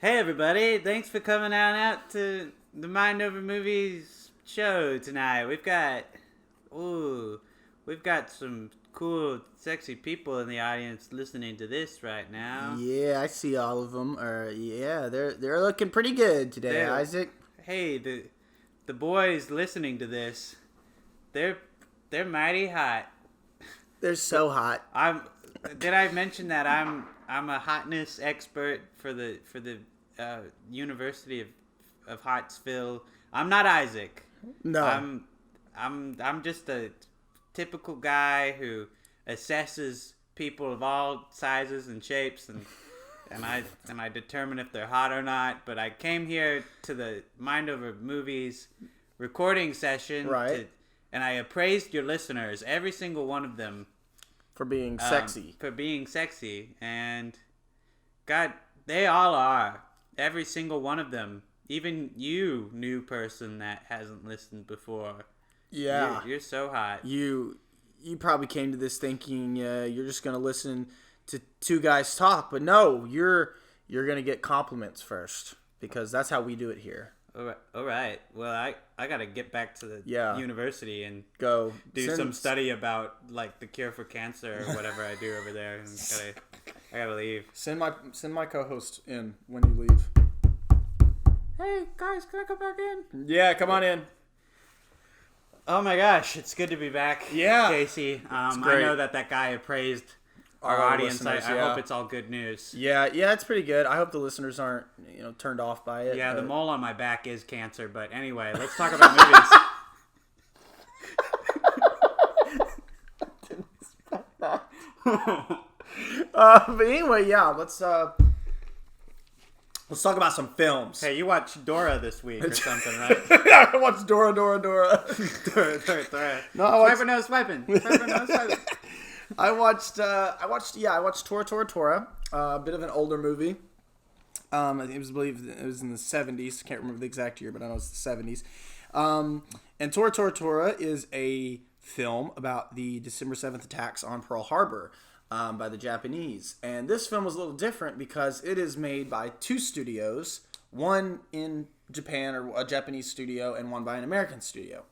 Hey everybody, thanks for coming out to the Mind Over Movies show tonight. We've got some cool, sexy people in the audience listening to this right now. Yeah, I see all of them. They're looking pretty good today, Isaac. Hey, the boys listening to this, they're mighty hot. They're so hot. Did I mention that I'm a hotness expert for the University of Hartsville? I'm not Isaac. No. I'm just a typical guy who assesses people of all sizes and shapes and I determine if they're hot or not. But I came here to the Mind Over Movies recording session, right? And I appraised your listeners, every single one of them, for being sexy. And God, they all are. Every single one of them. Even you, new person that hasn't listened before. Yeah. You're so hot. You probably came to this thinking you're just going to listen to two guys talk. But no, you're going to get compliments first. Because that's how we do it here. All right. Well, I got to get back to the university and go do some study about like the cure for cancer or whatever I do over there. I gotta leave. Send my co-host in when you leave. Hey guys, can I come back in? Yeah, come on in. Oh my gosh, it's good to be back. Yeah, Casey. I know that guy appraised our audience. I hope it's all good news. Yeah, it's pretty good. I hope the listeners aren't turned off by it. Yeah, the mole on my back is cancer. But anyway, let's talk about movies. Didn't expect that. But anyway, yeah, let's talk about some films. Hey, you watched Dora this week or something, right? I watched Dora. Dora. No swiping. I watched Tora. A bit of an older movie. I think it was in the 70s. Can't remember the exact year, but I know it's the 70s. And Tora is a film about the December 7th attacks on Pearl Harbor by the Japanese. And this film was a little different because it is made by two studios, one in Japan, or a Japanese studio, and one by an American studio.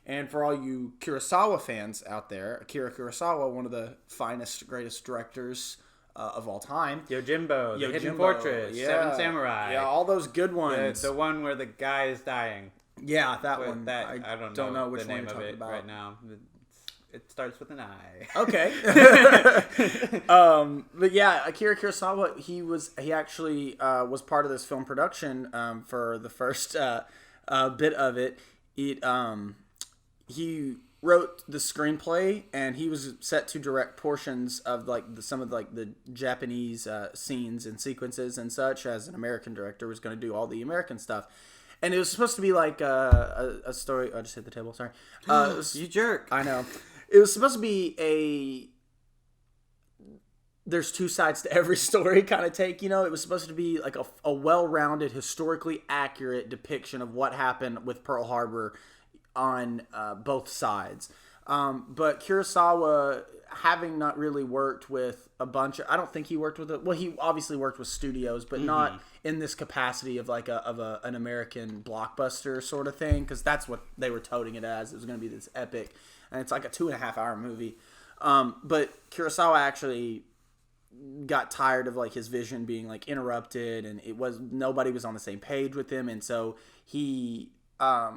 And for all you Kurosawa fans out there, Akira Kurosawa, one of the finest, greatest directors of all time. Yojimbo, The Hidden Fortress, Seven Samurai. Yeah, all those good ones. The one where the guy is dying. Yeah, that one. I don't know which one you're talking about right now. It starts with an I. Okay. But yeah, Akira Kurosawa, he actually was part of this film production for the first bit of it. He wrote the screenplay, and he was set to direct portions of some of the Japanese scenes and sequences and such. As an American director, was going to do all the American stuff, and it was supposed to be like a story. I just hit the table. Sorry, you jerk. I know. It was supposed to be there's two sides to every story kind of take. It was supposed to be like a well-rounded, historically accurate depiction of what happened with Pearl Harbor on both sides. But Kurosawa, having not really worked with a bunch of... I don't think he worked with... he obviously worked with studios, but not in this capacity of an American blockbuster sort of thing, because that's what they were touting it as. It was going to be this epic, and it's like a 2.5-hour movie. But Kurosawa actually got tired of his vision being interrupted, and nobody was on the same page with him, and so he... I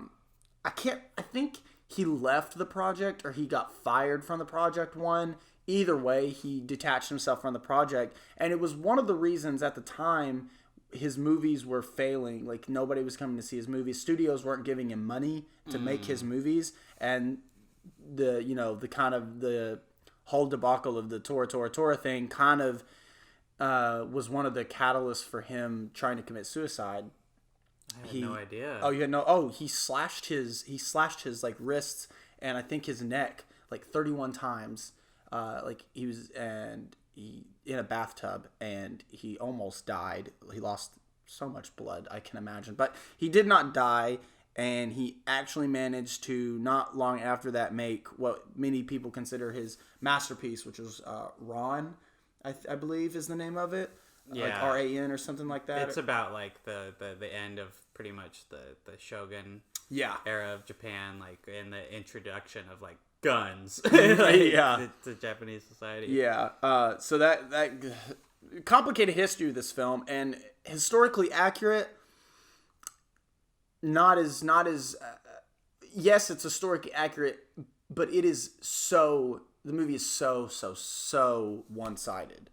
think he left the project or he got fired from the project one. Either way, he detached himself from the project. And it was one of the reasons at the time his movies were failing. Nobody was coming to see his movies. Studios weren't giving him money to make his movies. And the whole debacle of the Tora thing kind of was one of the catalysts for him trying to commit suicide. I had no idea. Oh, you had no. Oh, he slashed his wrists and I think his neck 31 times. He was in a bathtub and he almost died. He lost so much blood, I can imagine, but he did not die. And he actually managed to, not long after that, make what many people consider his masterpiece, which is Ron, I believe is the name of it. like RAN or something like that. It's about like the end of pretty much the Shogun era of Japan, like in the introduction of like guns to Japanese society. Yeah. So that complicated history of this film, and historically accurate. Not as yes, it's historically accurate, but it is so. The movie is so one-sided.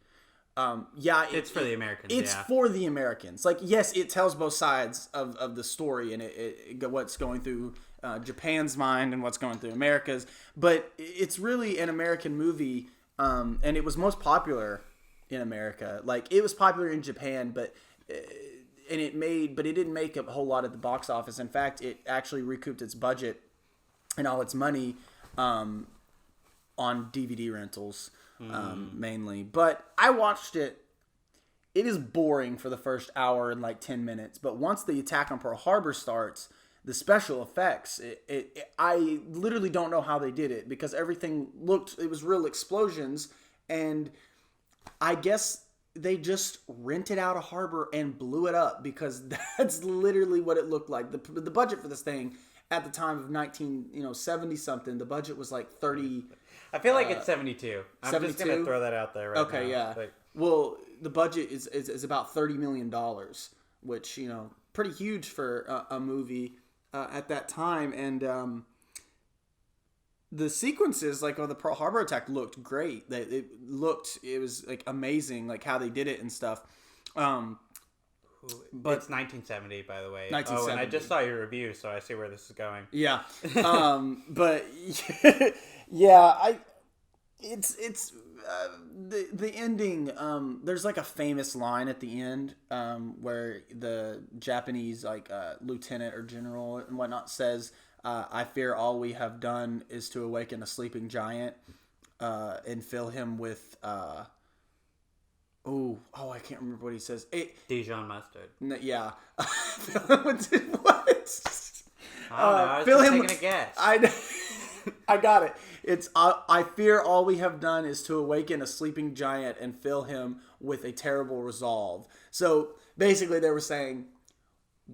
It's for the Americans. It's for the Americans. Like, yes, it tells both sides of the story and it what's going through Japan's mind and what's going through America's. But it's really an American movie, and it was most popular in America. Like, it was popular in Japan, but it didn't make a whole lot at the box office. In fact, it actually recouped its budget and all its money on DVD rentals, mainly. But I watched it. It is boring for the first hour and like 10 minutes. But once the attack on Pearl Harbor starts, the special effects, I literally don't know how they did it, because everything it was real explosions. And I guess they just rented out a harbor and blew it up, because that's literally what it looked like. The budget for this thing at the time of 1970 something, the budget was like 30. I feel like it's 72. I'm 72? Just going to throw that out there right now. Okay, yeah. Well, the budget is about $30 million, which, pretty huge for a movie at that time. And the sequences, like, of the Pearl Harbor attack looked great. It was, like, amazing, like, how they did it and stuff. But it's 1970, by the way. 1970. Oh, and I just saw your review, so I see where this is going. Yeah. But yeah, it's the ending. There's like a famous line at the end where the Japanese lieutenant or general and whatnot says, "I fear all we have done is to awaken a sleeping giant and fill him with." I can't remember what he says. Dijon mustard. Yeah. What? I don't know. I was just taking a guess. I got it. It's I fear all we have done is to awaken a sleeping giant and fill him with a terrible resolve. So basically, they were saying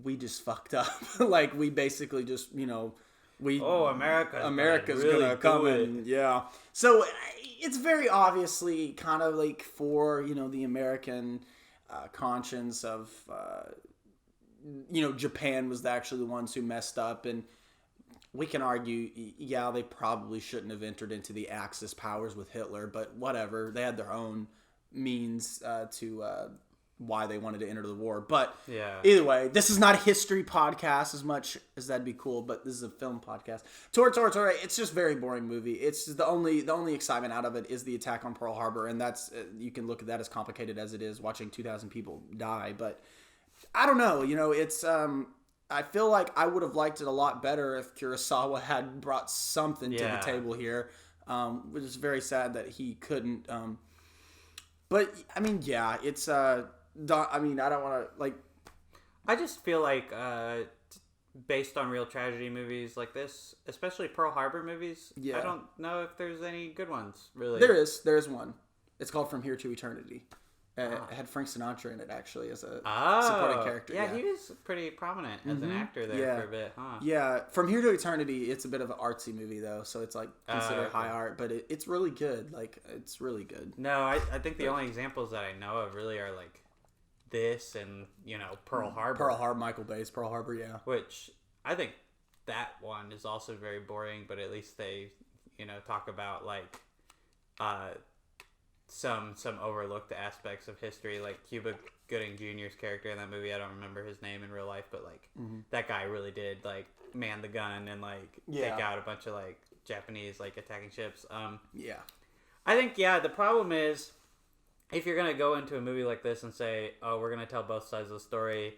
we just fucked up. Like, we basically just America's really gonna come in. Yeah. So it's very obviously kind of like for the American conscience of Japan was actually the ones who messed up, and we can argue they probably shouldn't have entered into the Axis powers with Hitler, but whatever, they had their own means to why they wanted to enter the war. But either way, this is not a history podcast as much as that'd be cool, but this is a film podcast. Tora, it's just a very boring movie. It's the only excitement out of it is the attack on Pearl Harbor, and that's you can look at that as complicated as it is watching 2,000 people die. But I don't know, it's I feel like I would have liked it a lot better if Kurosawa had brought something to the table here, which is very sad that he couldn't. But I mean, it's I don't want to I just feel like based on real tragedy movies like this, especially Pearl Harbor movies, I don't know if there's any good ones, really. There is one. It's called From Here to Eternity. It had Frank Sinatra in it, actually, as a supporting character. Yeah, he was pretty prominent as an actor there for a bit, huh? Yeah, From Here to Eternity, it's a bit of an artsy movie, though, so it's considered high art, but it's really good. It's really good. No, I think the only examples that I know of really are, this and, Pearl Harbor. Michael Bay's Pearl Harbor, yeah. Which, I think that one is also very boring, but at least they, talk about, some overlooked aspects of history, like Cuba Gooding Jr.'s character in that movie. I don't remember his name in real life, but that guy really did man the gun and take out a bunch of Japanese attacking ships. I think the problem is if you're gonna go into a movie like this and say, oh, we're gonna tell both sides of the story,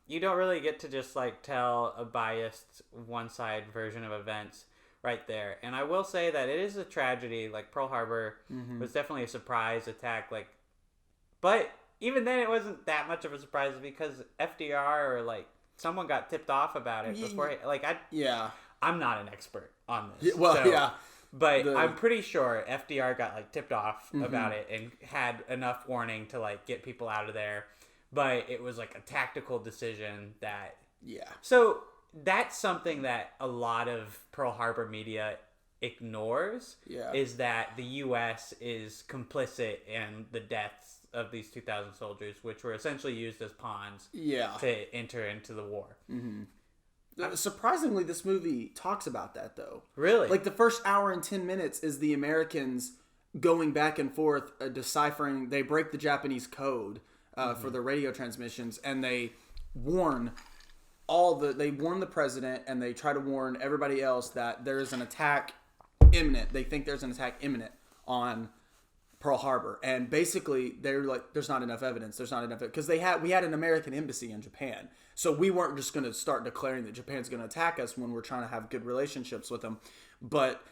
you don't really get to just tell a biased one side version of events right there. And I will say that it is a tragedy. Pearl Harbor was definitely a surprise attack. But even then, it wasn't that much of a surprise because FDR or someone got tipped off about it before. I'm not an expert on this. But I'm pretty sure FDR got like tipped off about it and had enough warning to like get people out of there. But it was like a tactical decision that... Yeah. So that's something that a lot of Pearl Harbor media ignores, is that the U.S. is complicit in the deaths of these 2,000 soldiers, which were essentially used as pawns to enter into the war. Surprisingly, this movie talks about that, though. Really? Like, the first hour and 10 minutes is the Americans going back and forth, deciphering. They break the Japanese code for the radio transmissions, and they warn the president, and they try to warn everybody else that there is an attack imminent. They think there's an attack imminent on Pearl Harbor, and basically they're like, there's not enough evidence. Because we had an American embassy in Japan, so we weren't just going to start declaring that Japan's going to attack us when we're trying to have good relationships with them. But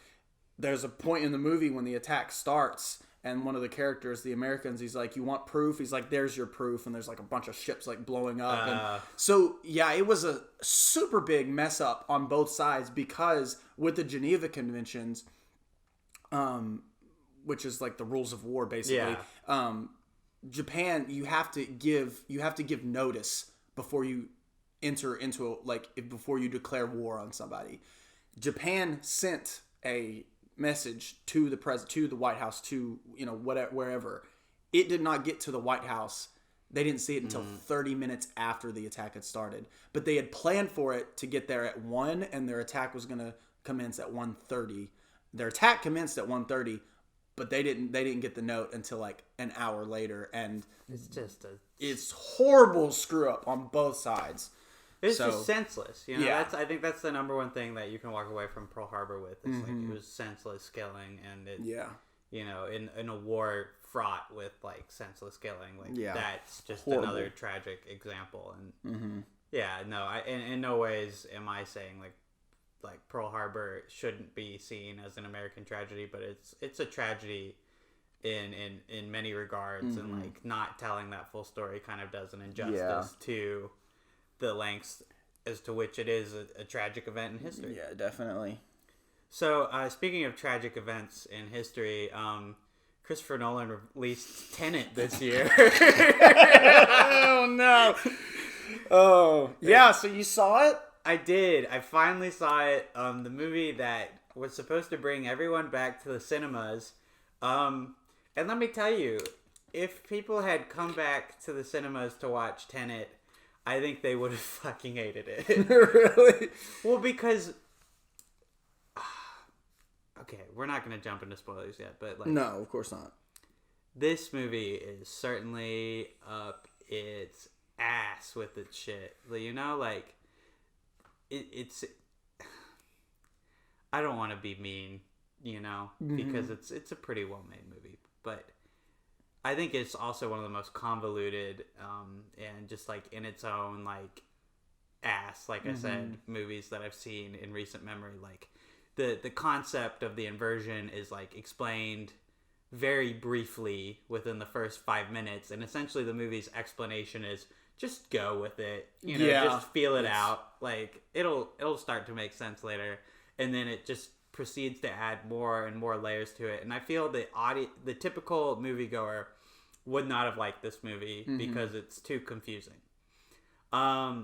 there's a point in the movie when the attack starts, and one of the characters, the Americans, he's like, "You want proof?" He's like, "There's your proof." And there's like a bunch of ships like blowing up. And so yeah, it was a super big mess up on both sides, because with the Geneva Conventions, which is like the rules of war basically, Japan, you have to give notice before you enter into before you declare war on somebody. Japan sent a message to the White House, to wherever. It did not get to the White House. They didn't see it until 30 minutes after the attack had started. But they had planned for it to get there at 1, and their attack was going to commence at 1:30. Their attack commenced at 1:30, but they didn't get the note until like an hour later, and it's horrible screw up on both sides. It's just senseless, I think that's the number one thing that you can walk away from Pearl Harbor with. Is like, it was senseless killing, and it, in a war fraught with like senseless killing, that's just horrible. Another tragic example. And in no ways am I saying like Pearl Harbor shouldn't be seen as an American tragedy, but it's a tragedy in many regards, and like not telling that full story kind of does an injustice to the lengths as to which it is a tragic event in history. Yeah, definitely. So, speaking of tragic events in history, Christopher Nolan released Tenet this year. Oh, no. Oh, yeah, so you saw it? I did. I finally saw it. The movie that was supposed to bring everyone back to the cinemas. And let me tell you, if people had come back to the cinemas to watch Tenet, I think they would have fucking hated it. Really? Well, because... Okay, we're not going to jump into spoilers yet, but like... No, of course not. This movie is certainly up its ass with its shit. Like, it's... I don't want to be mean, because it's a pretty well-made movie, but... I think it's also one of the most convoluted and just like in its own like ass, like I said, movies that I've seen in recent memory. Like the concept of the inversion is like explained very briefly within the first 5 minutes, and essentially the movie's explanation is just go with it, just feel it out. Like it'll start to make sense later, and then it just proceeds to add more and more layers to it. And I feel the typical moviegoer would not have liked this movie because it's too confusing. I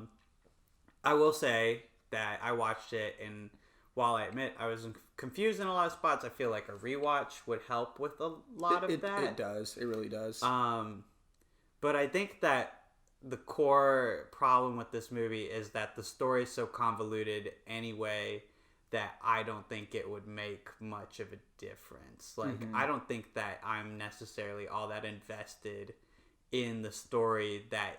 will say that I watched it, and while I admit I was confused in a lot of spots, I feel like a rewatch would help with a lot of that. It does. It really does. But I think that the core problem with this movie is that the story is so convoluted anyway that I don't think it would make much of a difference. Like, I don't think that I'm necessarily all that invested in the story that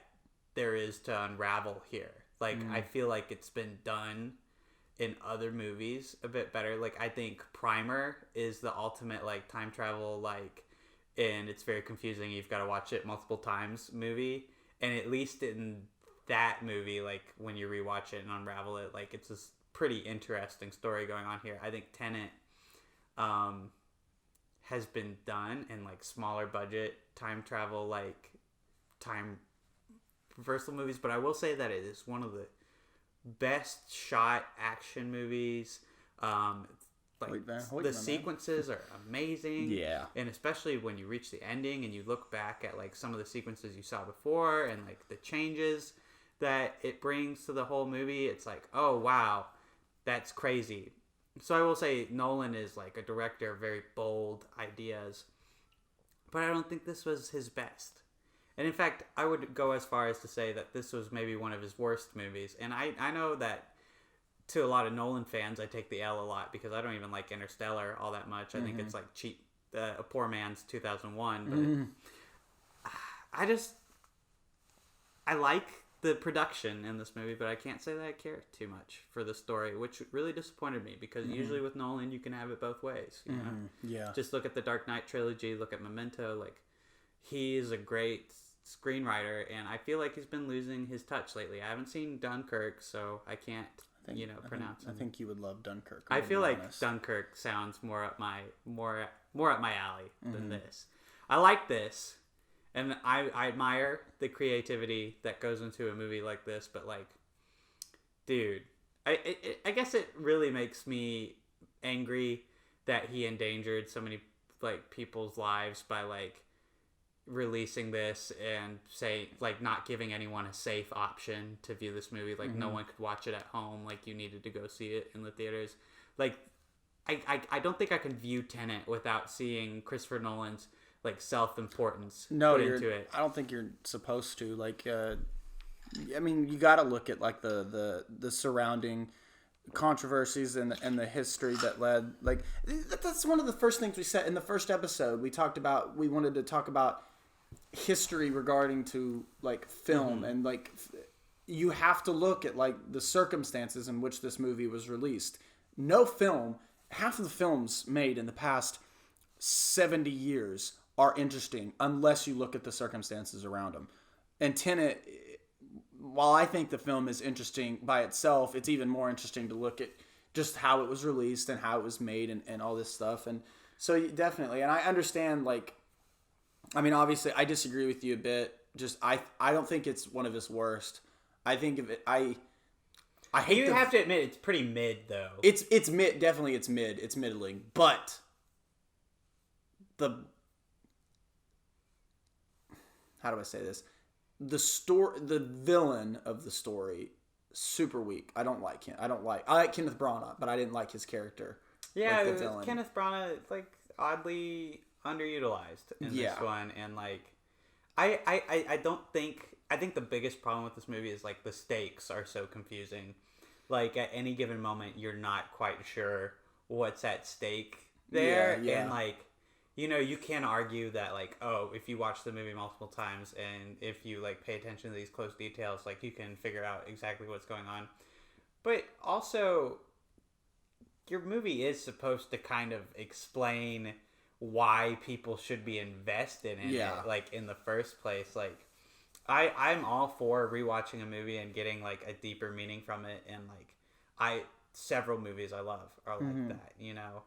there is to unravel here. Like, I feel like it's been done in other movies a bit better. Like, I think Primer is the ultimate, like, time travel, like, and it's very confusing. You've got to watch it multiple times movie. And at least in that movie, like, when you rewatch it and unravel it, like, it's this pretty interesting story going on here. I think Tenet has been done in like smaller budget time travel, like time reversal movies, but I will say that it is one of the best shot action movies. like Hoytman, the sequences are amazing. Yeah. And especially when you reach the ending and you look back at like some of the sequences you saw before and like the changes that it brings to the whole movie, it's like, oh wow, that's crazy. So I will say Nolan is like a director of very bold ideas, but I don't think this was his best. And in fact, I would go as far as to say that this was maybe one of his worst movies. And I know that to a lot of Nolan fans, I take the L a lot because I don't even like Interstellar all that much. I think it's like cheap, a poor man's 2001. But I like the production in this movie, but I can't say that I care too much for the story, which really disappointed me because usually with Nolan, you can have it both ways. You know? Yeah. Just look at the Dark Knight trilogy, look at Memento. Like, he is a great screenwriter, and I feel like he's been losing his touch lately. I haven't seen Dunkirk, so I can't pronounce him. I think you would love Dunkirk. I feel like Dunkirk sounds more up my alley than this. I like this, and I admire the creativity that goes into a movie like this. But like, dude, I guess it really makes me angry that he endangered so many like people's lives by like releasing this and say like not giving anyone a safe option to view this movie. Like no one could watch it at home. Like you needed to go see it in the theaters. Like I don't think I can view Tenet without seeing Christopher Nolan's like self-importance put into it. I don't think you're supposed to. Like I mean, you got to look at like the surrounding controversies and the history that led. Like that's one of the first things we said in the first episode. We wanted to talk about history regarding to like film and like you have to look at like the circumstances in which this movie was released. Half of the films made in the past 70 years are interesting unless you look at the circumstances around them. And Tenet, while I think the film is interesting by itself, it's even more interesting to look at just how it was released and how it was made and all this stuff. And so definitely, and I understand like, I mean, obviously I disagree with you a bit. Just, I don't think it's one of his worst. I think of it, I hate you have to admit it's pretty mid though. It's mid, definitely it's mid. It's middling. But how do I say this? The villain of the story, super weak. I like Kenneth Branagh, but I didn't like his character. Yeah, like the villain. Kenneth Branagh, like oddly underutilized in this one, and like I think the biggest problem with this movie is like the stakes are so confusing. Like at any given moment, you're not quite sure what's at stake there, and like, you know, you can argue that like, oh, if you watch the movie multiple times and if you like pay attention to these close details, like you can figure out exactly what's going on. But also, your movie is supposed to kind of explain why people should be invested in it, like in the first place. Like I'm all for rewatching a movie and getting like a deeper meaning from it, and like several movies I love are like that, you know.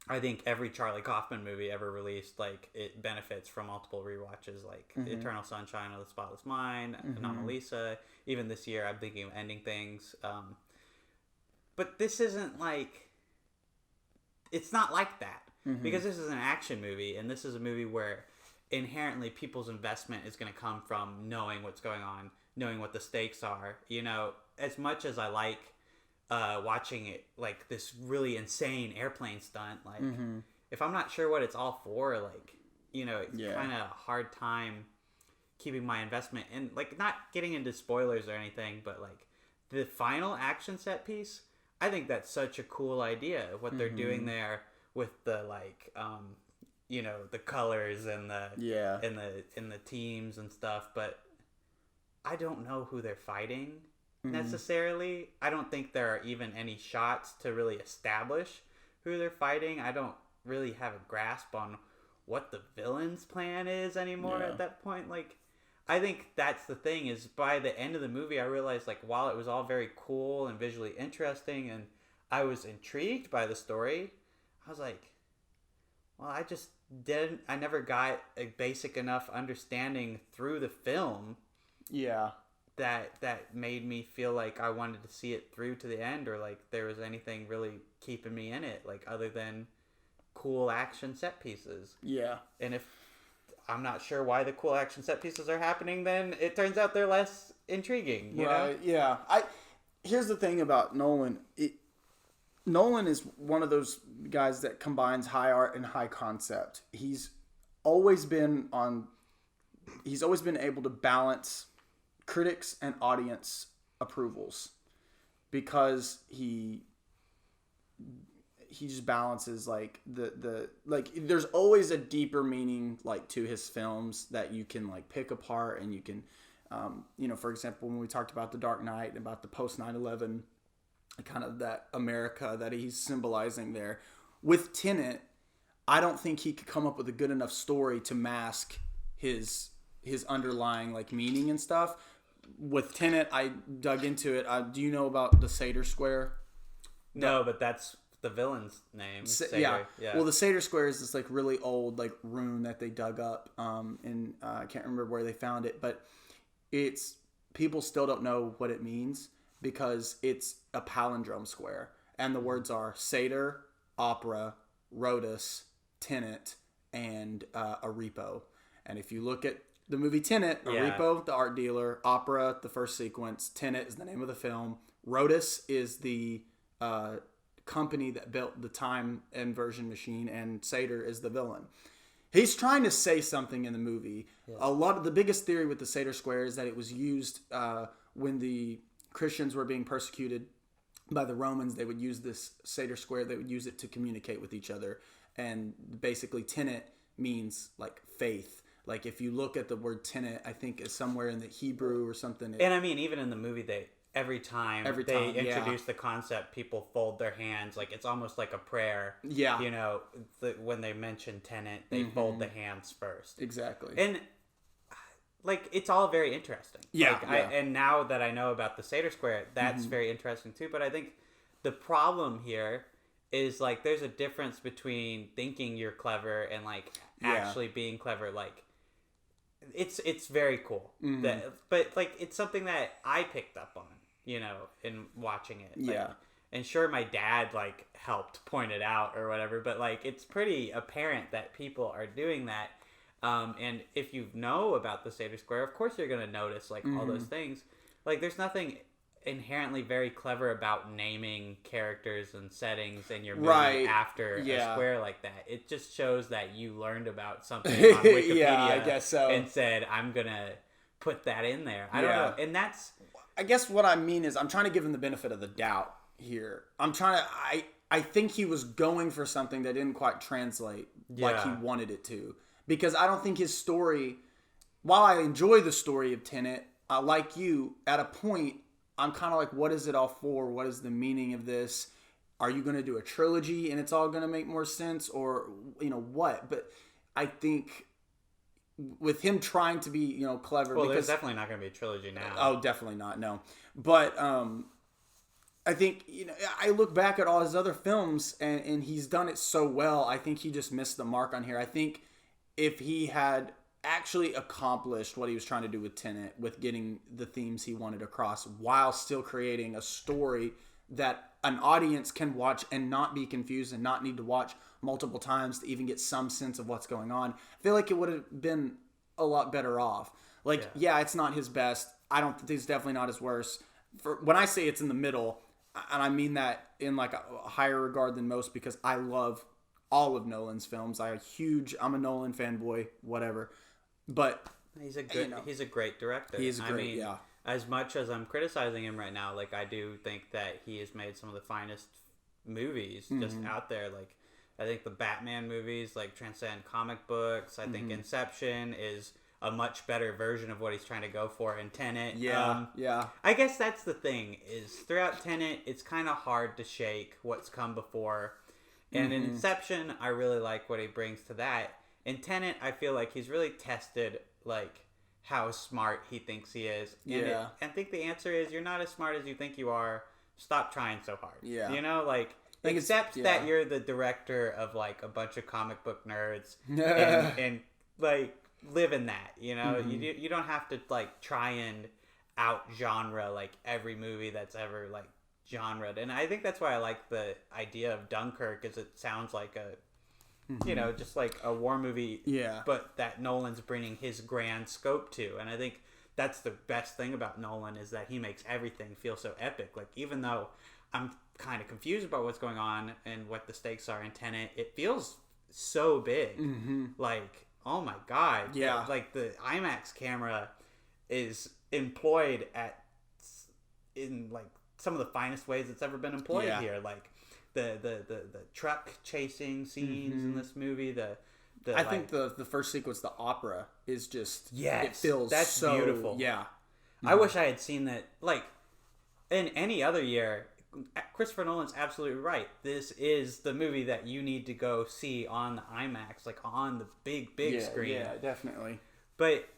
I think every Charlie Kaufman movie ever released, like it benefits from multiple rewatches, like Eternal Sunshine of the Spotless Mind, Anomalisa. Even this year I'm thinking of Ending Things. But this isn't like, it's not like that, because this is an action movie, and this is a movie where inherently people's investment is going to come from knowing what's going on, knowing what the stakes are. You know, as much as I like watching it, like this really insane airplane stunt, like if I'm not sure what it's all for, like, you know, it's kind of a hard time keeping my investment, and like not getting into spoilers or anything, but like the final action set piece, I think that's such a cool idea, what they're doing there with the like you know, the colors and the teams and stuff. But I don't know who they're fighting necessarily. I don't think there are even any shots to really establish who they're fighting. I don't really have a grasp on what the villain's plan is anymore at that point. Like, I think that's the thing, is by the end of the movie I realized, like, while it was all very cool and visually interesting and I was intrigued by the story, I was like, well, I never got a basic enough understanding through the film that made me feel like I wanted to see it through to the end, or like there was anything really keeping me in it, like other than cool action set pieces. Yeah. And if I'm not sure why the cool action set pieces are happening, then it turns out they're less intriguing, you know? Yeah. Here's the thing about Nolan. Nolan is one of those guys that combines high art and high concept. He's always been able to balance critics and audience approvals, because he just balances like the like there's always a deeper meaning like to his films that you can like pick apart, and you can for example, when we talked about The Dark Knight and about the post 9/11 kind of that America that he's symbolizing there, with Tenet, I don't think he could come up with a good enough story to mask his underlying like meaning and stuff. With Tenet, I dug into it. Do you know about the Seder Square? No, but that's the villain's name. Yeah. Well, the Seder Square is this like really old like rune that they dug up, and I can't remember where they found it, but it's people still don't know what it means because it's a palindrome square, and the words are Seder, opera, Rhodas, Tenet, and Arepo. And if you look at the movie Tenet, Arepo, the art dealer, opera, the first sequence, Tenet is the name of the film, Rhodas is the company that built the time inversion machine, and Seder is the villain. He's trying to say something in the movie. Yeah. A lot of the biggest theory with the Seder Square is that it was used when the Christians were being persecuted by the Romans. They would use this Seder Square. They would use it to communicate with each other. And basically, Tenet means like faith. Like if you look at the word Tenet, I think is somewhere in the Hebrew or something. And I mean, even in the movie, every time they introduce the concept, people fold their hands. Like it's almost like a prayer. Yeah. You know, when they mention Tenet, they fold the hands first. Exactly. And like it's all very interesting. Yeah. And now that I know about the Seder Square, that's very interesting too. But I think the problem here is like there's a difference between thinking you're clever and like actually being clever. Like it's very cool. But like it's something that I picked up on, you know, in watching it. Like, yeah. And sure, my dad like helped point it out or whatever, but like it's pretty apparent that people are doing that. And if you know about the Seder Square, of course you're going to notice like all those things. Like there's nothing inherently very clever about naming characters and settings in your movie after a square like that. It just shows that you learned about something on Wikipedia. Yeah, I guess so. And said, I'm going to put that in there. I don't know. And that's... I guess what I mean is I'm trying to give him the benefit of the doubt here. I think he was going for something that didn't quite translate like he wanted it to. Because I don't think his story, while I enjoy the story of Tenet, like you, at a point, I'm kind of like, what is it all for? What is the meaning of this? Are you going to do a trilogy and it's all going to make more sense? Or, you know, what? But I think with him trying to be, you know, clever. Well, there's definitely not going to be a trilogy now. Oh, definitely not, no. But I think, you know, I look back at all his other films and he's done it so well. I think he just missed the mark on here. I think if he had actually accomplished what he was trying to do with Tenet, with getting the themes he wanted across while still creating a story that an audience can watch and not be confused and not need to watch multiple times to even get some sense of what's going on, I feel like it would have been a lot better off. Like, yeah, it's not his best. I don't think it's definitely not his worst. When I say it's in the middle, and I mean that in like a higher regard than most, because I love all of Nolan's films. I'm a Nolan fanboy, whatever. But he's a great director. He is great, As much as I'm criticizing him right now, like I do think that he has made some of the finest movies just out there. Like I think the Batman movies like transcend comic books. I think Inception is a much better version of what he's trying to go for in Tenet. I guess that's the thing is throughout Tenet, it's kind of hard to shake what's come before. And in Inception, I really like what he brings to that. In Tenet, I feel like he's really tested like how smart he thinks he is. And I think the answer is you're not as smart as you think you are. Stop trying so hard. Yeah. You know, like accept that you're the director of like a bunch of comic book nerds and like live in that, you know? You don't have to like try and out genre like every movie that's ever like genred. And I think that's why I like the idea of Dunkirk, is it sounds like a you know, just like a war movie, but that Nolan's bringing his grand scope to. And I think that's the best thing about Nolan, is that he makes everything feel so epic. Like, even though I'm kind of confused about what's going on and what the stakes are in Tenet, it feels so big. Like, oh my god, like the IMAX camera is employed in like some of the finest ways it's ever been employed here. Like the truck chasing scenes in this movie, I think the first sequence, the opera, is just it feels that's so beautiful. I wish I had seen that. Like, in any other year, Christopher Nolan's absolutely right. This is the movie that you need to go see on the IMAX, like on the big screen. Yeah, definitely. But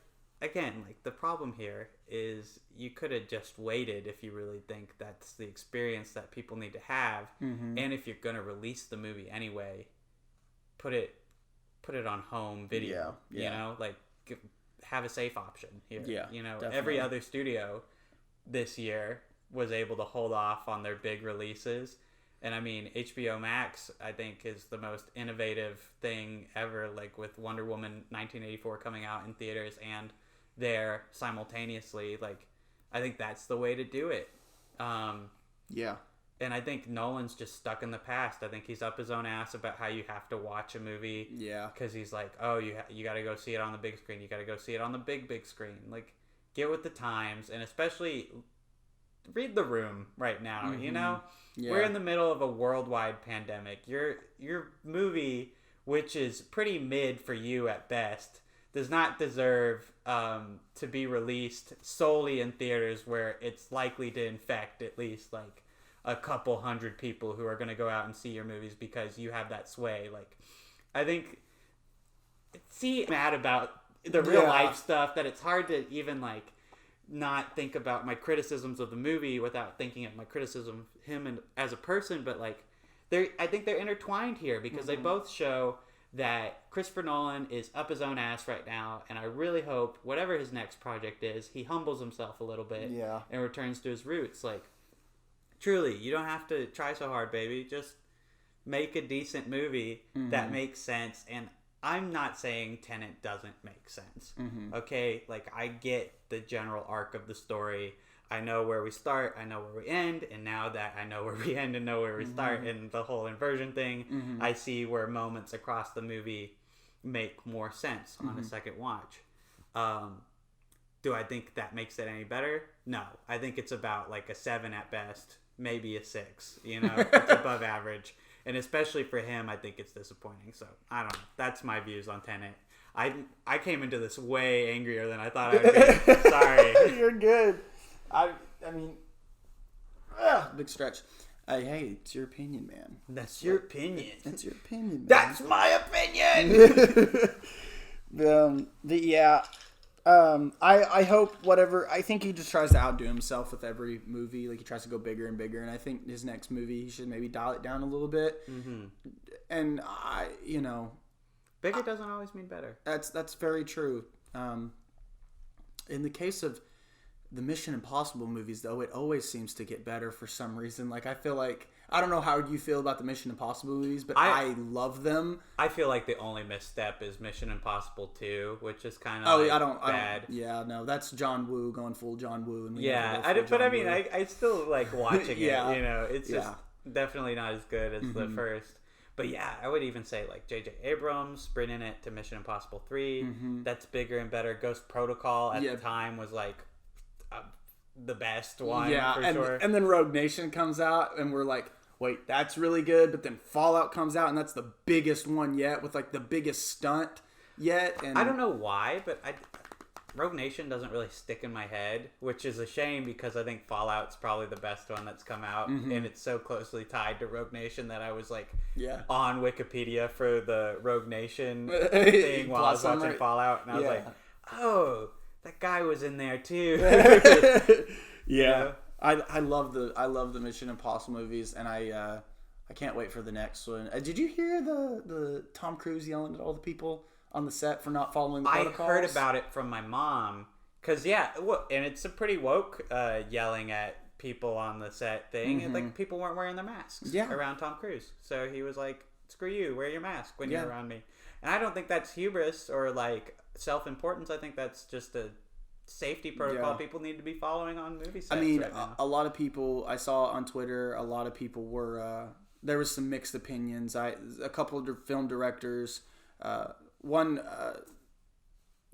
again, like, the problem here is you could have just waited if you really think that's the experience that people need to have. And if you're going to release the movie anyway, put it on home video. You know, like, have a safe option here. You know, definitely. Every other studio this year was able to hold off on their big releases. And I mean, HBO Max, I think, is the most innovative thing ever, like with Wonder Woman 1984 coming out in theaters and there simultaneously. Like, I think that's the way to do it. And I think Nolan's just stuck in the past. I think he's up his own ass about how you have to watch a movie. Because he's like, oh, you got to go see it on the big screen. You got to go see it on the big screen. Like, get with the times, and especially read the room right now. You know, we're in the middle of a worldwide pandemic. Your movie, which is pretty mid for you at best, does not deserve to be released solely in theaters where it's likely to infect at least like a couple hundred people who are going to go out and see your movies because you have that sway. Like, I think, I'm mad about the real life stuff, that it's hard to even like not think about my criticisms of the movie without thinking of my criticism of him and as a person. But like, I think they're intertwined here, because they both show that Christopher Nolan is up his own ass right now, and I really hope whatever his next project is, he humbles himself a little bit and returns to his roots. Like, truly, you don't have to try so hard, baby. Just make a decent movie that makes sense. And I'm not saying Tenet doesn't make sense. Okay? Like, I get the general arc of the story. I know where we start, I know where we end, and now that I know where we end and know where we start, and the whole inversion thing, I see where moments across the movie make more sense on a second watch. Do I think that makes it any better? No. I think it's about like a 7 at best, maybe a 6. You know, it's above average. And especially for him, I think it's disappointing. So, I don't know. That's my views on Tenet. I came into this way angrier than I thought I would be. Sorry. You're good. I mean, big stretch. Hey, it's your opinion, man. That's your opinion. That's your opinion, man. That's my opinion! I hope whatever. I think he just tries to outdo himself with every movie. Like, he tries to go bigger and bigger. And I think his next movie, he should maybe dial it down a little bit. And bigger doesn't always mean better. That's very true. In the case of the Mission Impossible movies, though, it always seems to get better for some reason. Like, I feel like, I don't know how you feel about the Mission Impossible movies, but I love them. I feel like the only misstep is Mission Impossible 2, which is kind of bad. No, that's John Woo going full John Woo. And I still like watching it. You know, it's just definitely not as good as the first. But yeah, I would even say like J.J. Abrams bringing it to Mission Impossible 3. That's bigger and better. Ghost Protocol at the time was like the best one, for sure. And then Rogue Nation comes out, and we're like, wait, that's really good. But then Fallout comes out, and that's the biggest one yet, with like the biggest stunt yet. And I don't know why, but Rogue Nation doesn't really stick in my head, which is a shame, because I think Fallout's probably the best one that's come out, and it's so closely tied to Rogue Nation that I was like on Wikipedia for the Rogue Nation thing while I was watching Fallout, and I was like, oh, that guy was in there too. I love the Mission Impossible movies, and I can't wait for the next one. Did you hear the Tom Cruise yelling at all the people on the set for not following the protocols? I heard about it from my mom, Cause and it's a pretty woke yelling at people on the set thing. Mm-hmm. Like people weren't wearing their masks around Tom Cruise, so he was like, "Screw you, wear your mask when you're around me." And I don't think that's hubris or like self-importance. I think that's just a safety protocol people need to be following on movie sets. I mean, right now. a lot of people I saw on Twitter, a lot of people were there was some mixed opinions. A couple of film directors, one.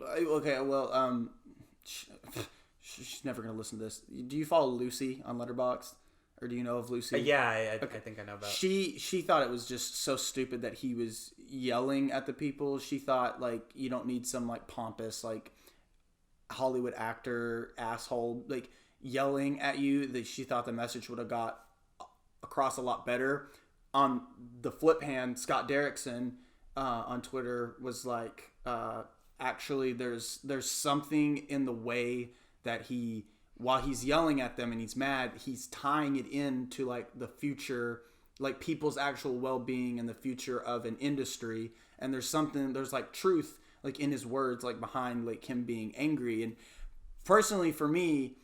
Okay, well, she's never gonna listen to this. Do you follow Lucy on Letterboxd, or do you know of Lucy? I think I know about. She thought it was just so stupid that he was yelling at the people. She thought like you don't need some like pompous like Hollywood actor asshole like yelling at you. That she thought the message would have got across a lot better. On the flip hand, Scott Derrickson on Twitter was like, actually, there's something in the way that while he's yelling at them and he's mad, he's tying it into like the future, like people's actual well-being and the future of an industry. And there's like truth like in his words, like behind like him being angry. And personally for me,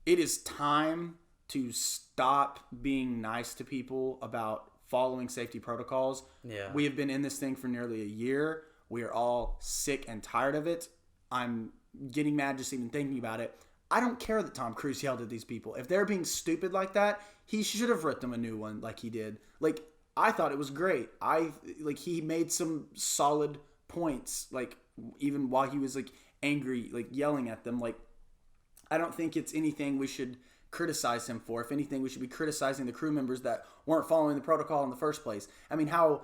it is time to stop being nice to people about following safety protocols. Yeah. We have been in this thing for nearly a year. We are all sick and tired of it. I'm getting mad just even thinking about it. I don't care that Tom Cruise yelled at these people. If they're being stupid like that, he should have written them a new one like he did. Like, I thought it was great. He made some solid points, like, even while he was, like, angry, like, yelling at them. Like, I don't think it's anything we should criticize him for. If anything, we should be criticizing the crew members that weren't following the protocol in the first place. I mean, how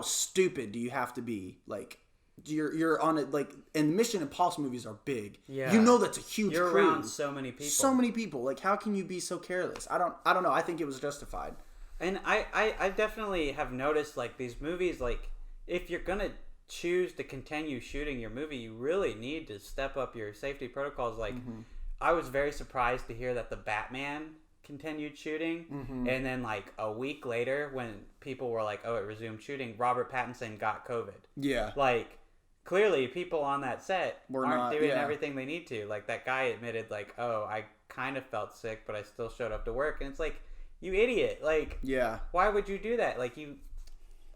stupid do you have to be? Like, you're on it, like, and Mission Impossible movies are big. Yeah. You know that's a huge You're crew. around so many people. So many people. Like, how can you be so careless? I don't know. I think it was justified. And I definitely have noticed, like, these movies, like, if you're going to choose to continue shooting your movie, you really need to step up your safety protocols. Like, I was very surprised to hear that the Batman continued shooting, and then like a week later when people were like, oh, it resumed shooting, Robert Pattinson got COVID. Yeah. Like, clearly people on that set aren't doing yeah. everything they need to. Like, that guy admitted, like, oh, I kind of felt sick, but I still showed up to work. And it's like, you idiot. Like, yeah, why would you do that? Like,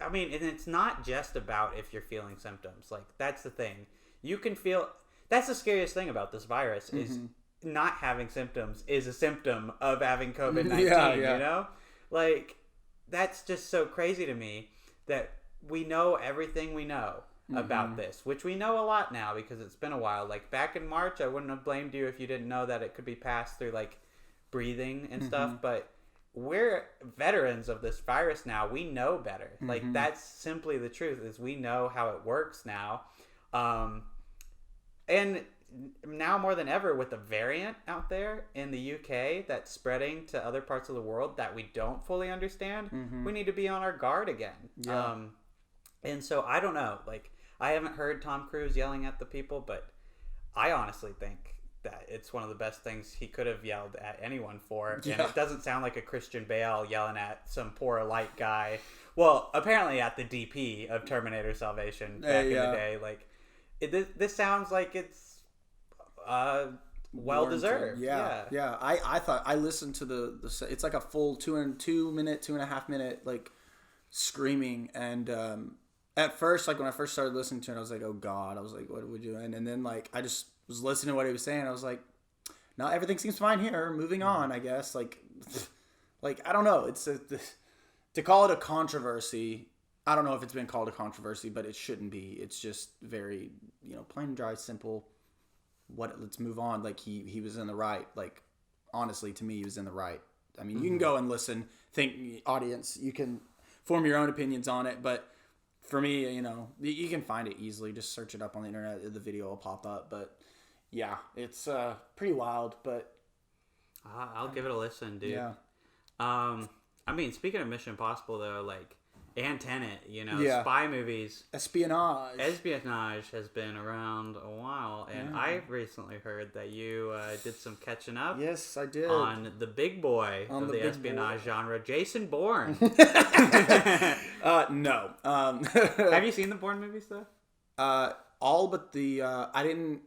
I mean, and it's not just about if you're feeling symptoms. Like, that's the thing. You can feel, that's the scariest thing about this virus is not having symptoms is a symptom of having COVID-19, you know? Like, that's just so crazy to me that we know everything we know about this, which we know a lot now because it's been a while. Like, back in March, I wouldn't have blamed you if you didn't know that it could be passed through, like, breathing and stuff, but we're veterans of this virus now. We know better. Like, that's simply the truth, is we know how it works now. And now more than ever, with the variant out there in the UK that's spreading to other parts of the world that we don't fully understand, we need to be on our guard again. Yeah. And so I don't know. Like, I haven't heard Tom Cruise yelling at the people, but I honestly think that it's one of the best things he could have yelled at anyone for. Yeah. And it doesn't sound like a Christian Bale yelling at some poor light guy. Well, apparently at the DP of Terminator Salvation back in the day. Like, this sounds like it's well deserved. Yeah. I thought I listened to the it's like a full 2.5 minute like screaming, and at first, like when I first started listening to it, I was like, oh god, I was like, what are we doing? And then like I just was listening to what he was saying. I was like, no, everything seems fine here. Moving on, I guess. Like I don't know. It's to call it a controversy. I don't know if it's been called a controversy, but it shouldn't be. It's just very, plain and dry, simple. Let's move on. Like he was in the right. Like, honestly, to me, he was in the right. I mean, you can go and listen, audience, you can form your own opinions on it. But for me, you can find it easily. Just search it up on the internet. The video will pop up. But yeah, it's pretty wild. But I'll give it a listen, dude. Yeah. I mean, speaking of Mission Impossible, though, like, and Tenet, spy movies. Espionage has been around a while, and I recently heard that you did some catching up. Yes, I did. On the big boy of the espionage genre, Jason Bourne. No. Have you seen the Bourne movies, though? All but the... I didn't...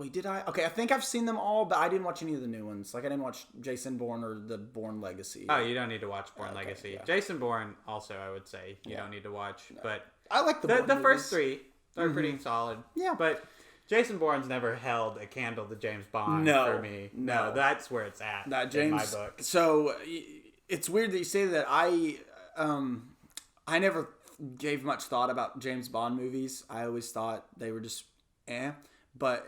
Wait, did I? Okay, I think I've seen them all, but I didn't watch any of the new ones. Like, I didn't watch Jason Bourne or the Bourne Legacy. Oh, you don't need to watch Bourne Legacy. Yeah. Jason Bourne, also, I would say you don't need to watch. No. But I like the first three are pretty solid. Yeah. But Jason Bourne's never held a candle to James Bond for me. No, that's where it's at in my book. So, it's weird that you say that. I never gave much thought about James Bond movies. I always thought they were just but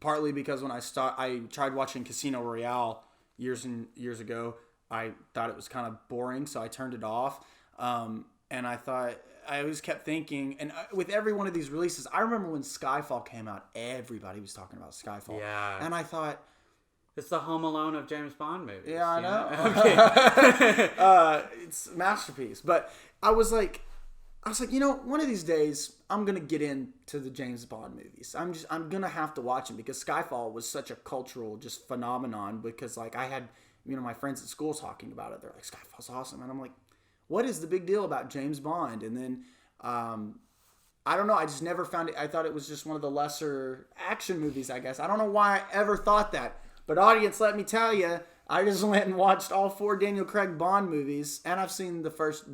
partly because when I tried watching Casino Royale years and years ago, I thought it was kind of boring, so I turned it off. And I always kept thinking, and with every one of these releases, I remember when Skyfall came out, everybody was talking about Skyfall. Yeah. And I thought, it's the Home Alone of James Bond movies. Yeah, I know. Okay. It's a masterpiece. But I was like, one of these days I'm gonna get into the James Bond movies. I'm gonna have to watch them because Skyfall was such a cultural just phenomenon. Because like I had my friends at school talking about it. They're like, Skyfall's awesome, and I'm like, what is the big deal about James Bond? And then I don't know. I just never found it. I thought it was just one of the lesser action movies. I guess I don't know why I ever thought that. But audience, let me tell you, I just went and watched all 4 Daniel Craig Bond movies, and I've seen the first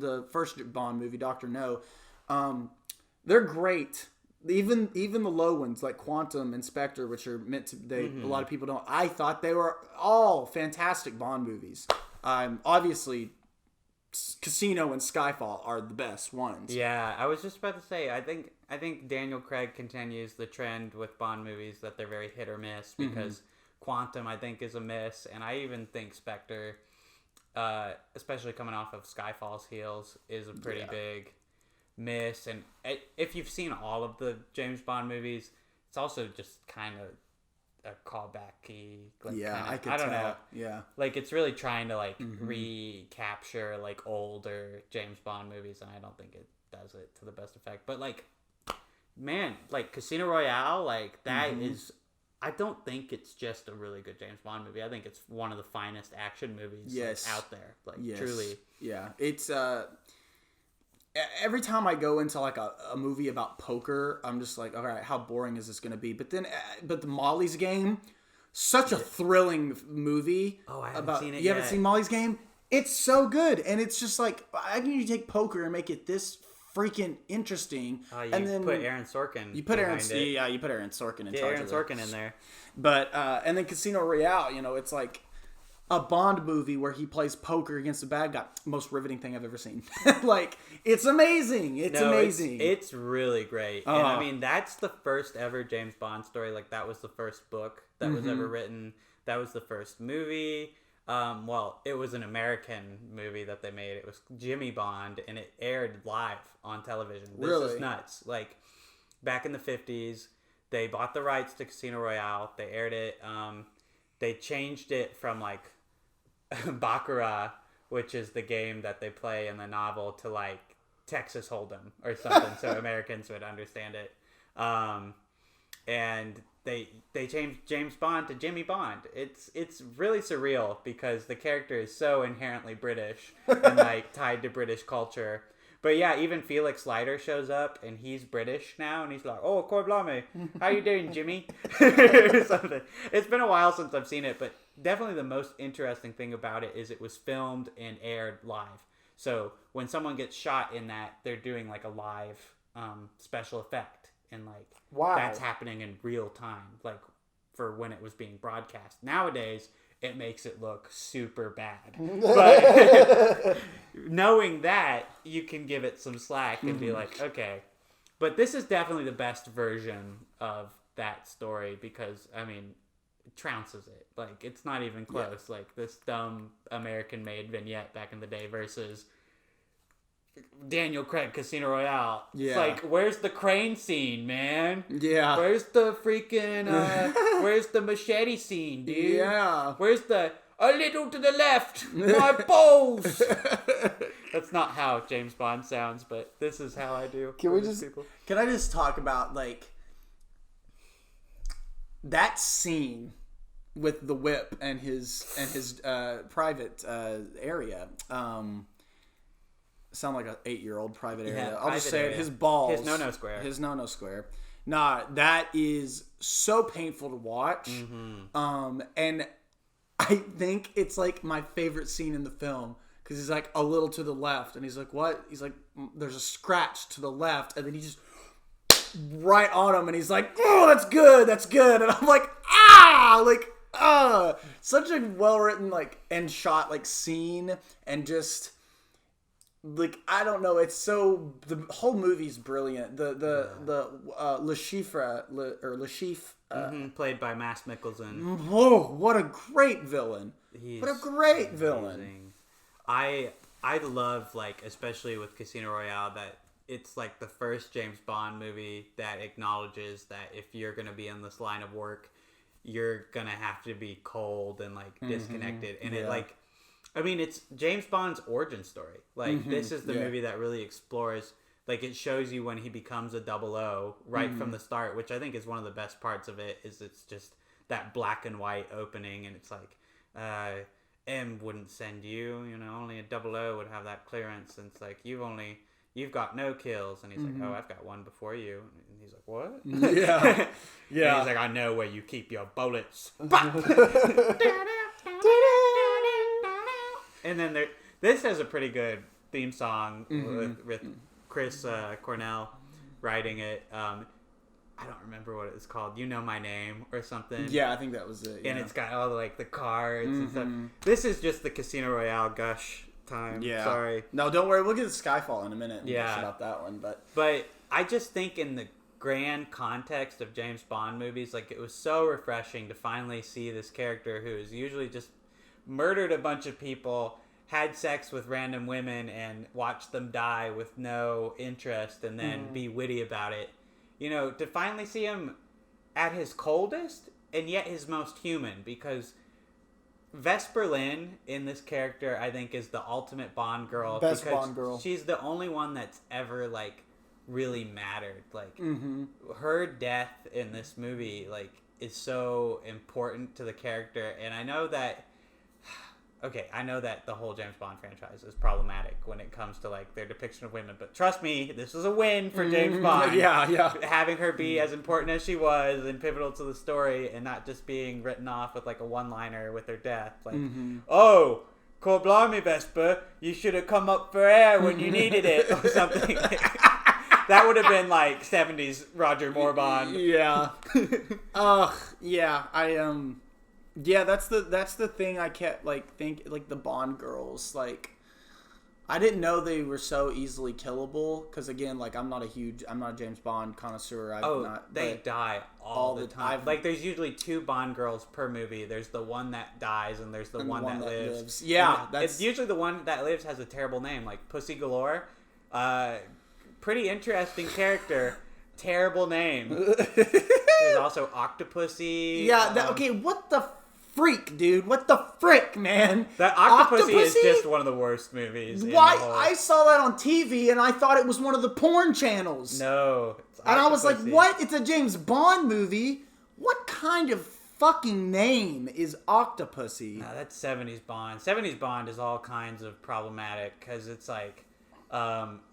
Bond movie, Dr. No. They're great. Even the low ones like Quantum and Spectre, which are meant to a lot of people don't. I thought they were all fantastic Bond movies. Obviously, Casino and Skyfall are the best ones. Yeah, I was just about to say. I think Daniel Craig continues the trend with Bond movies that they're very hit or miss because. Quantum, I think, is a miss, and I even think Spectre, especially coming off of Skyfall's heels, is a pretty big miss. And if you've seen all of the James Bond movies, it's also just kind of a callback-y. I don't know. Yeah, like it's really trying to recapture like older James Bond movies, and I don't think it does it to the best effect. But like, man, like Casino Royale, like that is. I don't think it's just a really good James Bond movie. I think it's one of the finest action movies out there. Like, truly. Yeah. It's, every time I go into, like, a movie about poker, I'm just like, all right, how boring is this going to be? But the Molly's Game, such a thrilling movie. Oh, I haven't seen it yet. You haven't seen Molly's Game? It's so good. And it's just like, I can take poker and make it this freaking interesting. And then put Aaron Sorkin. You put Aaron Sorkin in charge. Aaron Sorkin in there. But and then Casino Royale, it's like a Bond movie where he plays poker against a bad guy. Most riveting thing I've ever seen. Like, it's amazing. It's amazing. It's really great. And I mean, that's the first ever James Bond story. Like, that was the first book that was ever written. That was the first movie. Well, it was an American movie that they made. It was Jimmy Bond, and it aired live on television. This is nuts. Like, back in the 50s, they bought the rights to Casino Royale. They aired it. They changed it from, like, Baccarat, which is the game that they play in the novel, to, like, Texas Hold'em or something, so Americans would understand it. And they changed James Bond to Jimmy Bond. It's really surreal because the character is so inherently British and like tied to British culture. But yeah, even Felix Leiter shows up and he's British now and he's like, "Oh, Coy Blimey, how you doing, Jimmy?" or something. It's been a while since I've seen it, but definitely the most interesting thing about it is it was filmed and aired live. So when someone gets shot in that, they're doing like a live special effect. And, like, that's happening in real time, like, for when it was being broadcast. Nowadays, it makes it look super bad. But knowing that, you can give it some slack and be like, okay. But this is definitely the best version of that story because, I mean, it trounces it. Like, it's not even close. Yeah. Like, this dumb American-made vignette back in the day versus Daniel Craig Casino Royale. Yeah. It's like, where's the crane scene, man? Yeah. Where's the freaking where's the machete scene, dude? Yeah. Where's the a little to the left, my balls? That's not how James Bond sounds, but this is how I do. Can I just talk about like that scene with the whip and his private area? Sound like an 8-year-old private area. I'll just say it. His balls. His no-no square. His no-no square. Nah, that is so painful to watch. And I think it's like my favorite scene in the film because he's like a little to the left and he's like, what? He's like, there's a scratch to the left, and then he just right on him and he's like, oh, that's good. And I'm like, such a well written like and shot like scene, and just like, I don't know, it's so, the whole movie's brilliant. The Le Chiffre, played by Mads Mikkelsen. Whoa, what a great villain! He's what a great amazing. Villain! I love, like, especially with Casino Royale, that it's like the first James Bond movie that acknowledges that if you're gonna be in this line of work, you're gonna have to be cold and like disconnected, and it like. I mean, it's James Bond's origin story. Like, this is the movie that really explores, like, it shows you when he becomes a 00 right from the start, which I think is one of the best parts of it, is it's just that black and white opening, and it's like, M wouldn't send you, you know, only a 00 would have that clearance, and it's like, you've got no kills, and he's like, oh, I've got one before you, and he's like, what? Yeah. Yeah. And he's like, I know where you keep your bullets. And then this has a pretty good theme song with Chris Cornell writing it. I don't remember what it's called. You Know My Name or something. Yeah, I think that was it. And it's got all the, like, the cards and stuff. This is just the Casino Royale gush time. Yeah. Sorry. No, don't worry. We'll get to Skyfall in a minute and yeah. gush about that one. But I just think in the grand context of James Bond movies, like, it was so refreshing to finally see this character who is usually just murdered a bunch of people, had sex with random women, and watched them die with no interest, and then be witty about it. You know, to finally see him at his coldest, and yet his most human, because Vesper Lynn in this character, I think, is the ultimate Bond girl. Best Bond girl. She's the only one that's ever, like, really mattered. Like, her death in this movie, like, is so important to the character, and I know that the whole James Bond franchise is problematic when it comes to, like, their depiction of women, but trust me, this was a win for James Bond. Yeah. Having her be as important as she was and pivotal to the story, and not just being written off with, like, a one-liner with her death. Like, oh, call blimey, Vesper, you should have come up for air when you needed it, or something. That would have been, like, 70s Roger Moore Bond. Yeah. Yeah, that's the thing I kept, like, like, the Bond girls, like, I didn't know they were so easily killable, because, again, like, I'm not a James Bond connoisseur. They die all the time. Like, there's usually 2 Bond girls per movie. There's the one that dies, and there's the one that lives. Yeah, it's usually the one that lives has a terrible name, like Pussy Galore. Pretty interesting character. Terrible name. There's also Octopussy. Yeah, okay, what the freak, dude? What the frick, man? That Octopussy is just one of the worst movies. Why? I saw that on TV and I thought it was one of the porn channels. No. And I was like, what? It's a James Bond movie? What kind of fucking name is Octopussy? No, that's 70s Bond. 70s Bond is all kinds of problematic because it's like,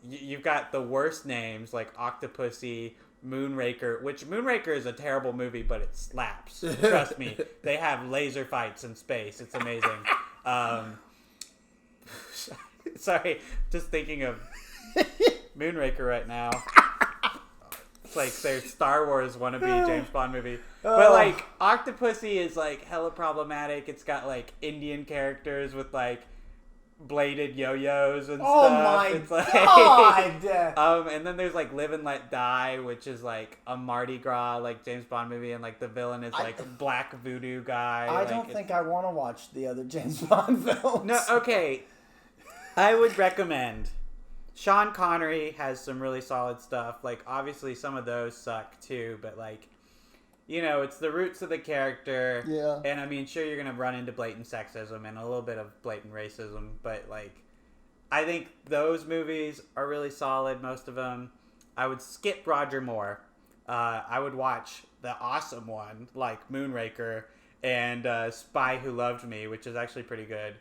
you've got the worst names like Octopussy, Moonraker, which Moonraker is a terrible movie, but it slaps. Trust me. They have laser fights in space. It's amazing. Sorry, just thinking of Moonraker right now. It's like their Star Wars wannabe James Bond movie. But, like, Octopussy is, like, hella problematic. It's got, like, Indian characters with, like, bladed yo-yos and stuff. Oh my it's like, god! And then there's, like, Live and Let Die, which is, like, a Mardi Gras, like, James Bond movie, and, like, the villain is, like, a black voodoo guy. I don't think I want to watch the other James Bond films. No, okay. I would recommend. Sean Connery has some really solid stuff. Like, obviously, some of those suck, too, but, like, you know, it's the roots of the character. Yeah. And, I mean, sure, you're going to run into blatant sexism and a little bit of blatant racism, but, like, I think those movies are really solid, most of them. I would skip Roger Moore. I would watch the awesome one, like Moonraker and Spy Who Loved Me, which is actually pretty good.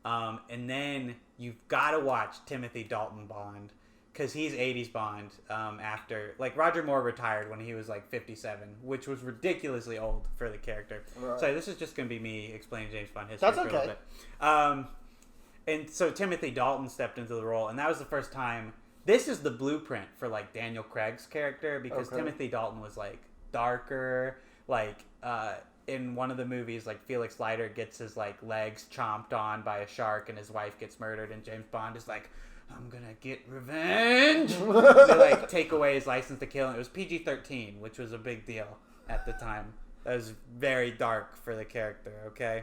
And then you've got to watch Timothy Dalton Bond, because he's 80s Bond after, like, Roger Moore retired when he was, like, 57, which was ridiculously old for the character. Right. So this is just going to be me explaining James Bond history for a little bit. And so Timothy Dalton stepped into the role, and that was the first time. This is the blueprint for, like, Daniel Craig's character, because Timothy Dalton was, like, darker, like, in one of the movies, like, Felix Leiter gets his, like, legs chomped on by a shark and his wife gets murdered, and James Bond is like, I'm gonna get revenge. They, like, take away his license to kill, and it was PG-13, which was a big deal at the time. That was very dark for the character, okay?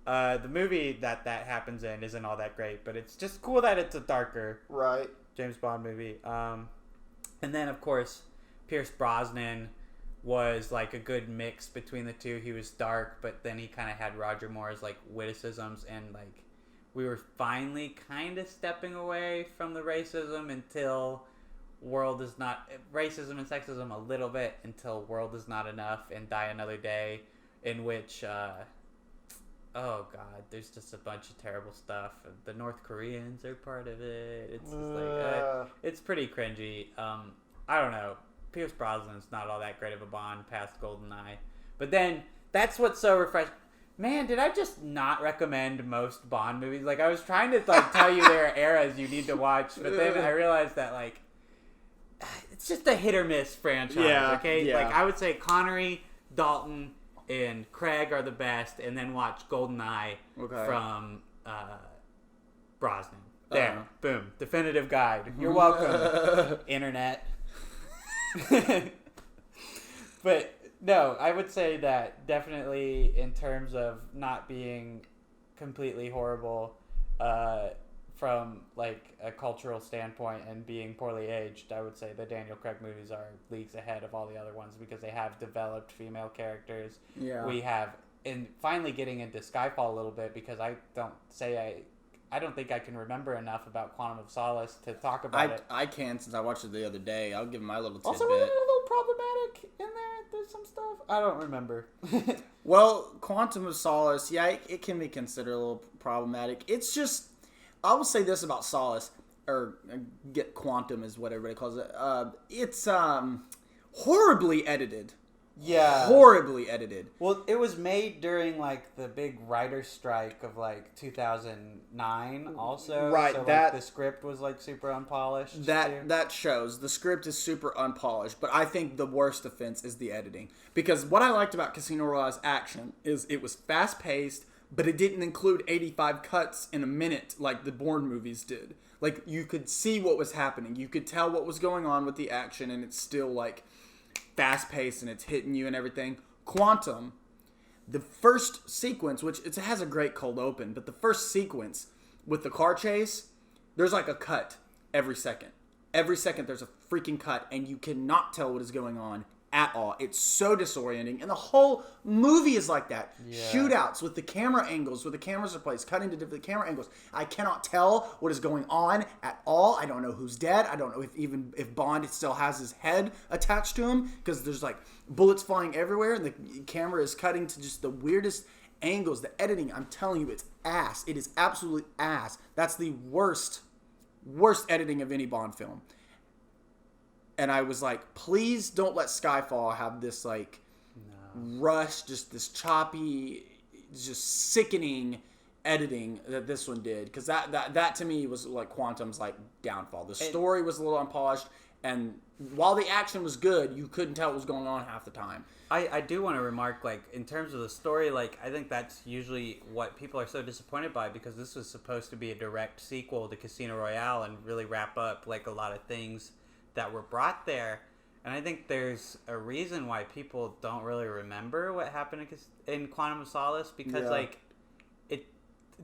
The movie that happens in isn't all that great, but it's just cool that it's a darker James Bond movie. And then, of course, Pierce Brosnan was, like, a good mix between the two. He was dark, but then he kind of had Roger Moore's, like, witticisms, and, like, we were finally kind of stepping away from the racism until racism and sexism a little bit, until World Is Not Enough and Die Another Day, in which, oh god, there's just a bunch of terrible stuff. The North Koreans are part of it. It's just like, it's pretty cringy. I don't know. Pierce Brosnan's not all that great of a Bond past GoldenEye. But then, that's what's so refreshing. Man, did I just not recommend most Bond movies? Like, I was trying to, like, tell you there are eras you need to watch, but then I realized that, like, it's just a hit or miss franchise, okay? Yeah. Like, I would say Connery, Dalton, and Craig are the best, and then watch GoldenEye from Brosnan. There, boom, definitive guide. You're welcome, internet. But no, I would say that definitely in terms of not being completely horrible from, like, a cultural standpoint and being poorly aged, I would say the Daniel Craig movies are leagues ahead of all the other ones because they have developed female characters. Yeah. We have, and finally getting into Skyfall a little bit, because I don't think I can remember enough about Quantum of Solace to talk about it. I can, since I watched it the other day. I'll give my little tidbit. Also, was it a little problematic in there? There's some stuff. I don't remember. Well, Quantum of Solace, yeah, it can be considered a little problematic. It's just, I will say this about Solace, or get Quantum is what everybody calls it. It's horribly edited. Yeah. Horribly edited. Well, it was made during, like, the big writer's strike of, like, 2009 also. Right. So, like, the script was, like, super unpolished. That shows. The script is super unpolished. But I think the worst offense is the editing. Because what I liked about Casino Royale's action is it was fast-paced, but it didn't include 85 cuts in a minute like the Bourne movies did. Like, you could see what was happening. You could tell what was going on with the action, and it's still, like, fast-paced and it's hitting you and everything. Quantum, the first sequence, which it has a great cold open, but the first sequence with the car chase, there's like a cut every second. Every second there's a freaking cut, and you cannot tell what is going on at all. It's so disorienting, and the whole movie is like that. Yeah. Shootouts with the camera angles, where the cameras are placed, cutting to different camera angles. I cannot tell what is going on at all. I don't know who's dead. I don't know if Bond still has his head attached to him, because there's, like, bullets flying everywhere, and the camera is cutting to just the weirdest angles. The editing, I'm telling you, it's ass. It is absolutely ass. That's the worst editing of any Bond film. And I was like, please don't let Skyfall have this, like, rush, just this choppy, just sickening editing that this one did. Because that to me was, like, Quantum's, like, downfall. The story was a little unpolished, and while the action was good, you couldn't tell what was going on half the time. I do want to remark, like, in terms of the story, like, I think that's usually what people are so disappointed by, because this was supposed to be a direct sequel to Casino Royale and really wrap up, like, a lot of things that were brought there. And I think there's a reason why people don't really remember what happened in Quantum of Solace, because like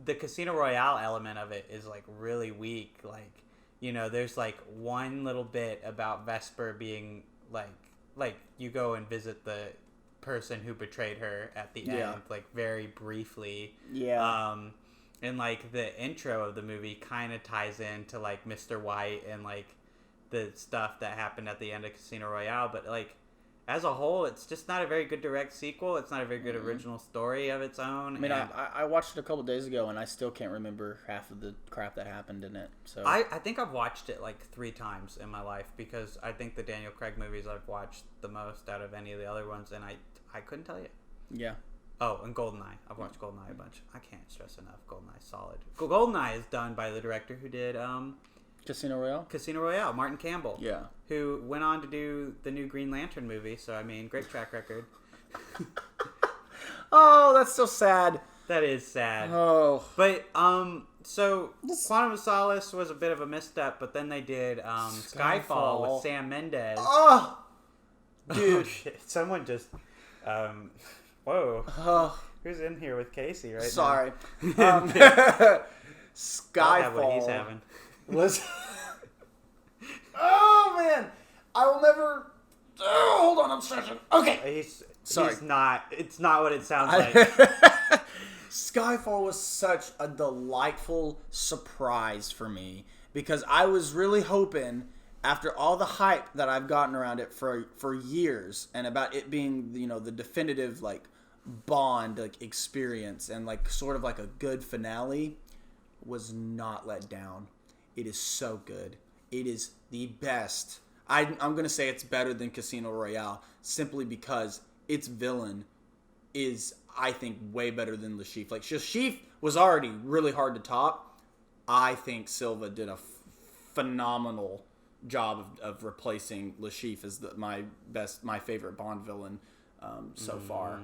the Casino Royale element of it is, like, really weak. Like, you know, there's, like, one little bit about Vesper being like you go and visit the person who betrayed her at the end, like, very briefly. And, like, the intro of the movie kind of ties into, like, Mr. White and, like, the stuff that happened at the end of Casino Royale, but, like, as a whole, it's just not a very good direct sequel. It's not a very good original story of its own. I mean, I watched it a couple days ago, and I still can't remember half of the crap that happened in it. So I think I've watched it like 3 times in my life, because I think the Daniel Craig movies I've watched the most out of any of the other ones, and I couldn't tell you. Yeah. Oh, and GoldenEye. I've watched GoldenEye a bunch. I can't stress enough. GoldenEye's solid. GoldenEye is done by the director who did Casino Royale? Casino Royale, Martin Campbell. Yeah. Who went on to do the new Green Lantern movie, so I mean, great track record. Oh, that's so sad. That is sad. Oh. But, so Quantum of Solace was a bit of a misstep, but then they did Skyfall with Sam Mendes. Oh! Dude. Someone just, whoa. Oh. Who's in here with Casey right Sorry. now? Skyfall what he's having. was... Oh, man. I will never... Oh, hold on, I'm stretching. Okay. Sorry. He's not... It's not what it sounds like. Skyfall was such a delightful surprise for me, because I was really hoping, after all the hype that I've gotten around it for years, and about it being, you know, the definitive, like, Bond, like, experience, and, like, sort of like a good finale, was not let down. It is so good. It is the best. I'm going to say it's better than Casino Royale, simply because its villain is, I think, way better than Le Chiffre. Like, Le Chiffre was already really hard to top. I think Silva did a phenomenal job of replacing Le Chiffre as my favorite Bond villain so far.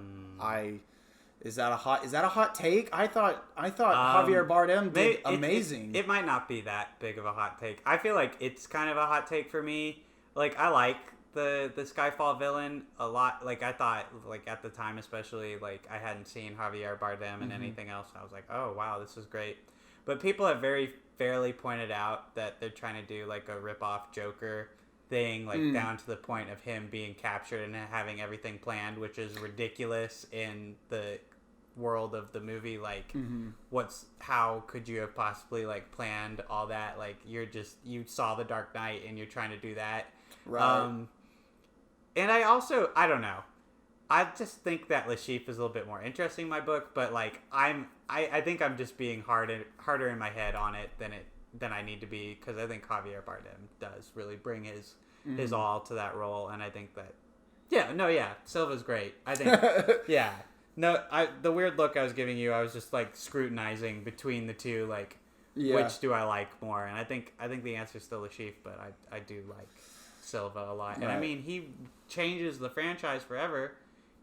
Is that a hot take? I thought Javier Bardem did amazing. It might not be that big of a hot take. I feel like it's kind of a hot take for me. Like, I like the Skyfall villain a lot. Like, I thought, like, at the time especially, like, I hadn't seen Javier Bardem in anything else. I was like, oh wow, this is great. But people have very fairly pointed out that they're trying to do like a rip-off Joker thing, like down to the point of him being captured and having everything planned, which is ridiculous in the world of the movie. Like, how could you have possibly like planned all that? Like, you saw The Dark Knight and you're trying to do that, right? And I don't know. I just think that Le Chiffre is a little bit more interesting in my book, but like I think I'm just being harder in my head on it than I need to be, because I think Javier Bardem does really bring his all to that role, and I think that Silva's great. I think the weird look I was giving you, I was just like scrutinizing between the two, like which do I like more, and I think the answer is still Le Chiffre, but I do like Silva a lot, and I mean, he changes the franchise forever.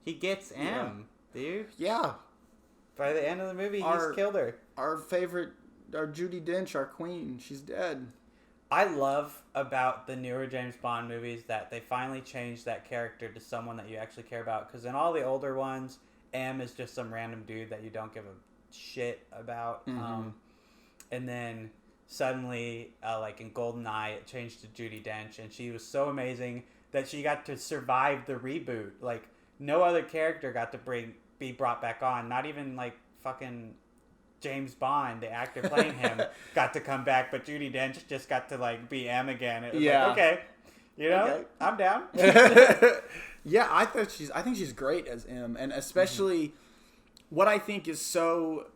He gets M, dude. Yeah. By the end of the movie, he's killed her. Our favorite, our Judi Dench, our queen, she's dead. I love about the newer James Bond movies that they finally changed that character to someone that you actually care about. Because in all the older ones, M is just some random dude that you don't give a shit about. And then suddenly, like in GoldenEye, it changed to Judi Dench, and she was so amazing that she got to survive the reboot. Like, no other character got to be brought back on. Not even like fucking James Bond, the actor playing him, got to come back, but Judi Dench just got to like be M again. It was like, okay, okay. I'm down. Yeah, I think she's great as M, and especially what I think is so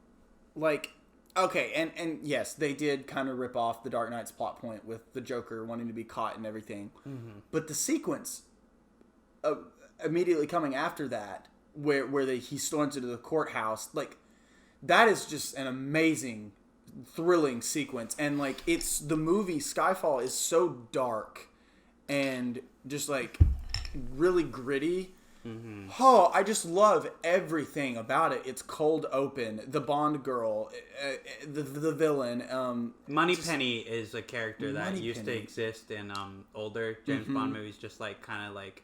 like, okay, and yes, they did kind of rip off the Dark Knight's plot point with the Joker wanting to be caught and everything, but the sequence immediately coming after that, where he storms into the courthouse, like, that is just an amazing, thrilling sequence. And like, it's the movie Skyfall is so dark and just like really gritty. Oh, I just love everything about it. It's cold open. The Bond girl, the villain. Moneypenny is a character that used to exist in older James Bond movies, just like kind of like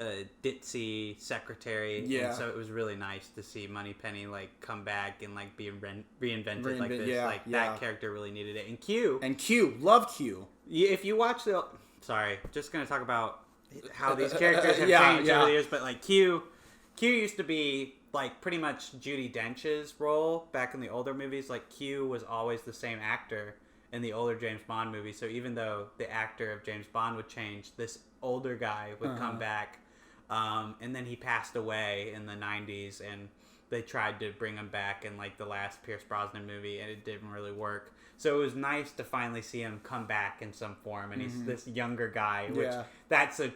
a ditzy secretary, and so it was really nice to see Moneypenny like come back and like be reinvented like this. That character really needed it. And Q, love Q. If you watch just gonna talk about how these characters have changed over the years, but like Q used to be like pretty much Judi Dench's role back in the older movies. Like, Q was always the same actor in the older James Bond movies, so even though the actor of James Bond would change, this older guy would come back. And then he passed away in the 90s, and they tried to bring him back in like the last Pierce Brosnan movie, and it didn't really work. So it was nice to finally see him come back in some form, and he's this younger guy, which that's a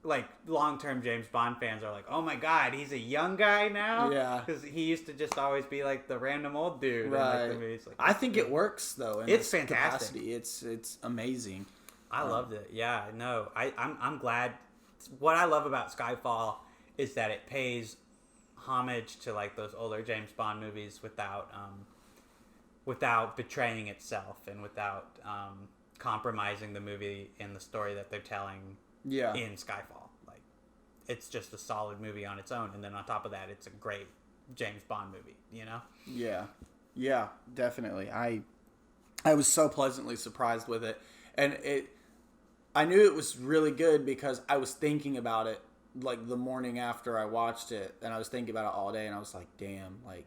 like long-term James Bond fans are like, oh my god, he's a young guy now. Yeah, because he used to just always be like the random old dude. Right. In, like, the movies. Like, I think it works though. It's fantastic. Capacity. It's amazing. I loved it. Yeah, no, I'm glad. What I love about Skyfall is that it pays homage to like those older James Bond movies without betraying itself and without compromising the movie and the story that they're telling. Yeah. In Skyfall, like it's just a solid movie on its own, and then on top of that, it's a great James Bond movie. You know? Yeah, definitely. I was so pleasantly surprised with it, and I knew it was really good because I was thinking about it like the morning after I watched it, and I was thinking about it all day, and I was like, damn, like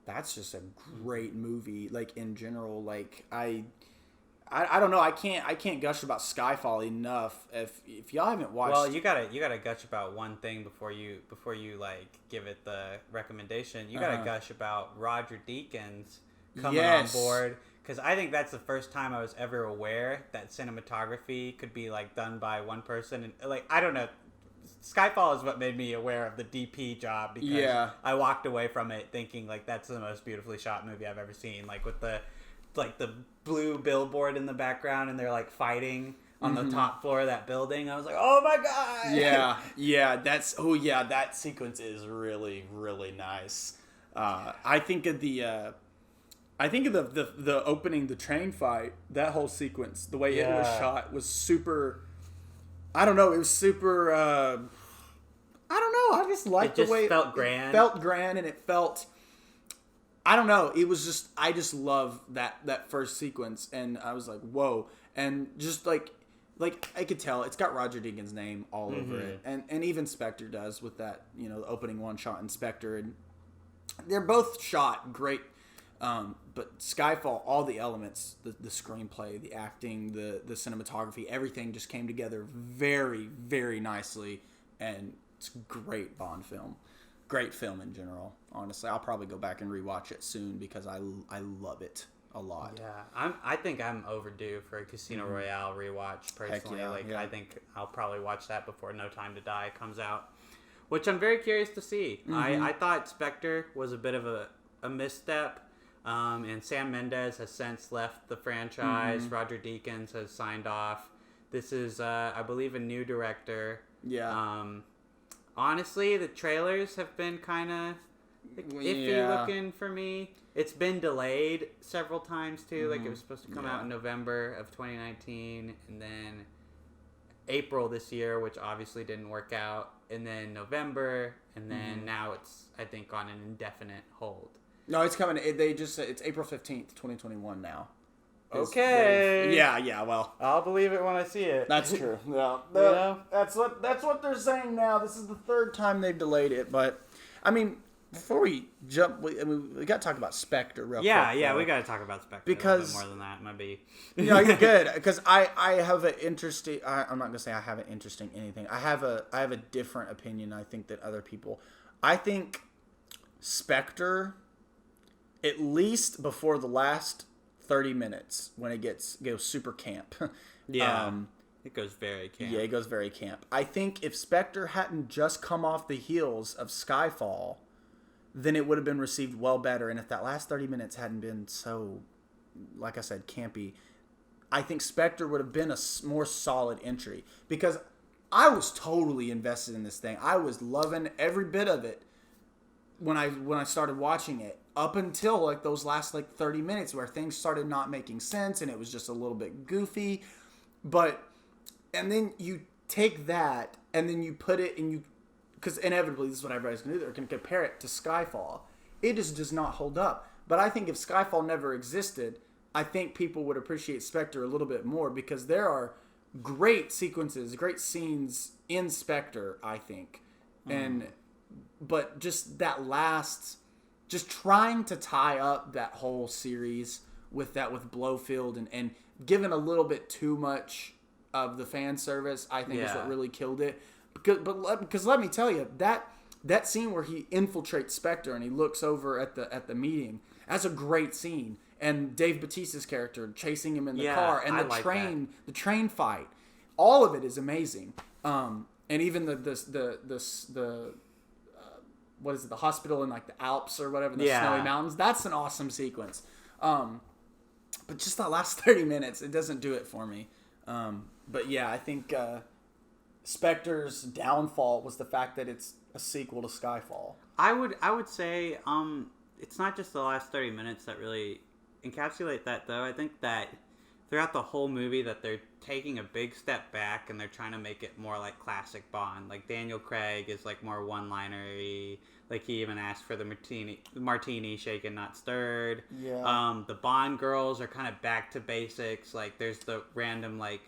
that's just a great movie. Like in general, like I don't know. I can't gush about Skyfall enough. If y'all haven't watched, well, you gotta gush about one thing before you like give it the recommendation. You gotta gush about Roger Deakins coming on board, because I think that's the first time I was ever aware that cinematography could be like done by one person. And like I don't know, Skyfall is what made me aware of the DP job, because I walked away from it thinking like that's the most beautifully shot movie I've ever seen. Like with the blue billboard in the background, and they're like fighting on the top floor of that building. I was like, oh my god. Yeah. That sequence is really, really nice. I think of the opening, the train fight, that whole sequence, the way it was shot was super. I don't know. It was super. I don't know. I just liked the way it felt grand. It felt grand, and it felt. I don't know. It was just, I just love that first sequence, and I was like, whoa. And just like I could tell it's got Roger Deakins' name all over it, and even Spectre does with that, the opening one shot in Spectre, and they're both shot great. But Skyfall, all the elements, the screenplay, the acting, the cinematography, everything just came together very, very nicely, and it's a great Bond film. Great film in general. Honestly, I'll probably go back and rewatch it soon because I love it a lot. Yeah, I think I'm overdue for a Casino Royale rewatch personally. I think I'll probably watch that before No Time to Die comes out, which I'm very curious to see. I thought Spectre was a bit of a misstep, and Sam Mendes has since left the franchise. Roger Deakins has signed off. This is, I believe, a new director. Yeah. Honestly, the trailers have been kind of iffy looking for me. It's been delayed several times too. Like it was supposed to come out in November of 2019, and then April this year, which obviously didn't work out, and then November, and then now it's, I think, on an indefinite hold. No, it's coming. They just said it's April 15th, 2021 now. Okay. Yeah. Well, I'll believe it when I see it. That's true. Yeah. That's what they're saying now. This is the third time they've delayed it. But I mean, before we jump, we got to talk about Spectre real quick. Yeah, we got to talk about Spectre because a little bit more than that. Maybe. You're good, because I have an interesting. I'm not gonna say I have an interesting anything. I have a different opinion, I think, than other people. I think Spectre, at least before the last 30 minutes, when it goes super camp. It goes very camp. Yeah, it goes very camp. I think if Spectre hadn't just come off the heels of Skyfall, then it would have been received well better. And if that last 30 minutes hadn't been so, like I said, campy, I think Spectre would have been a more solid entry. Because I was totally invested in this thing. I was loving every bit of it when I started watching it. Up until like those last 30 minutes where things started not making sense and it was just a little bit goofy. And then you take that and then you put it in because inevitably this is what everybody's going to do. They're going to compare it to Skyfall. It just does not hold up. But I think if Skyfall never existed, I think people would appreciate Spectre a little bit more, because there are great sequences, great scenes in Spectre, I think. But just that last... Just trying to tie up that whole series with Blofeld and giving a little bit too much of the fan service, I think is what really killed it. because let me tell you, that scene where he infiltrates Spectre and he looks over at the meeting, that's a great scene. And Dave Bautista's character chasing him in the car, and the train fight, all of it is amazing. And even the what is it, the hospital in like the Alps or whatever, the snowy mountains, that's an awesome sequence. But just that last 30 minutes, it doesn't do it for me. But yeah, I think Spectre's downfall was the fact that it's a sequel to Skyfall. I would say it's not just the last 30 minutes that really encapsulate that, though. I think that throughout the whole movie that they're taking a big step back and they're trying to make it more like classic Bond. Like Daniel Craig is like more one-liner-y. Like he even asked for the martini shaken, not stirred. Yeah. The Bond girls are kind of back to basics. Like there's the random like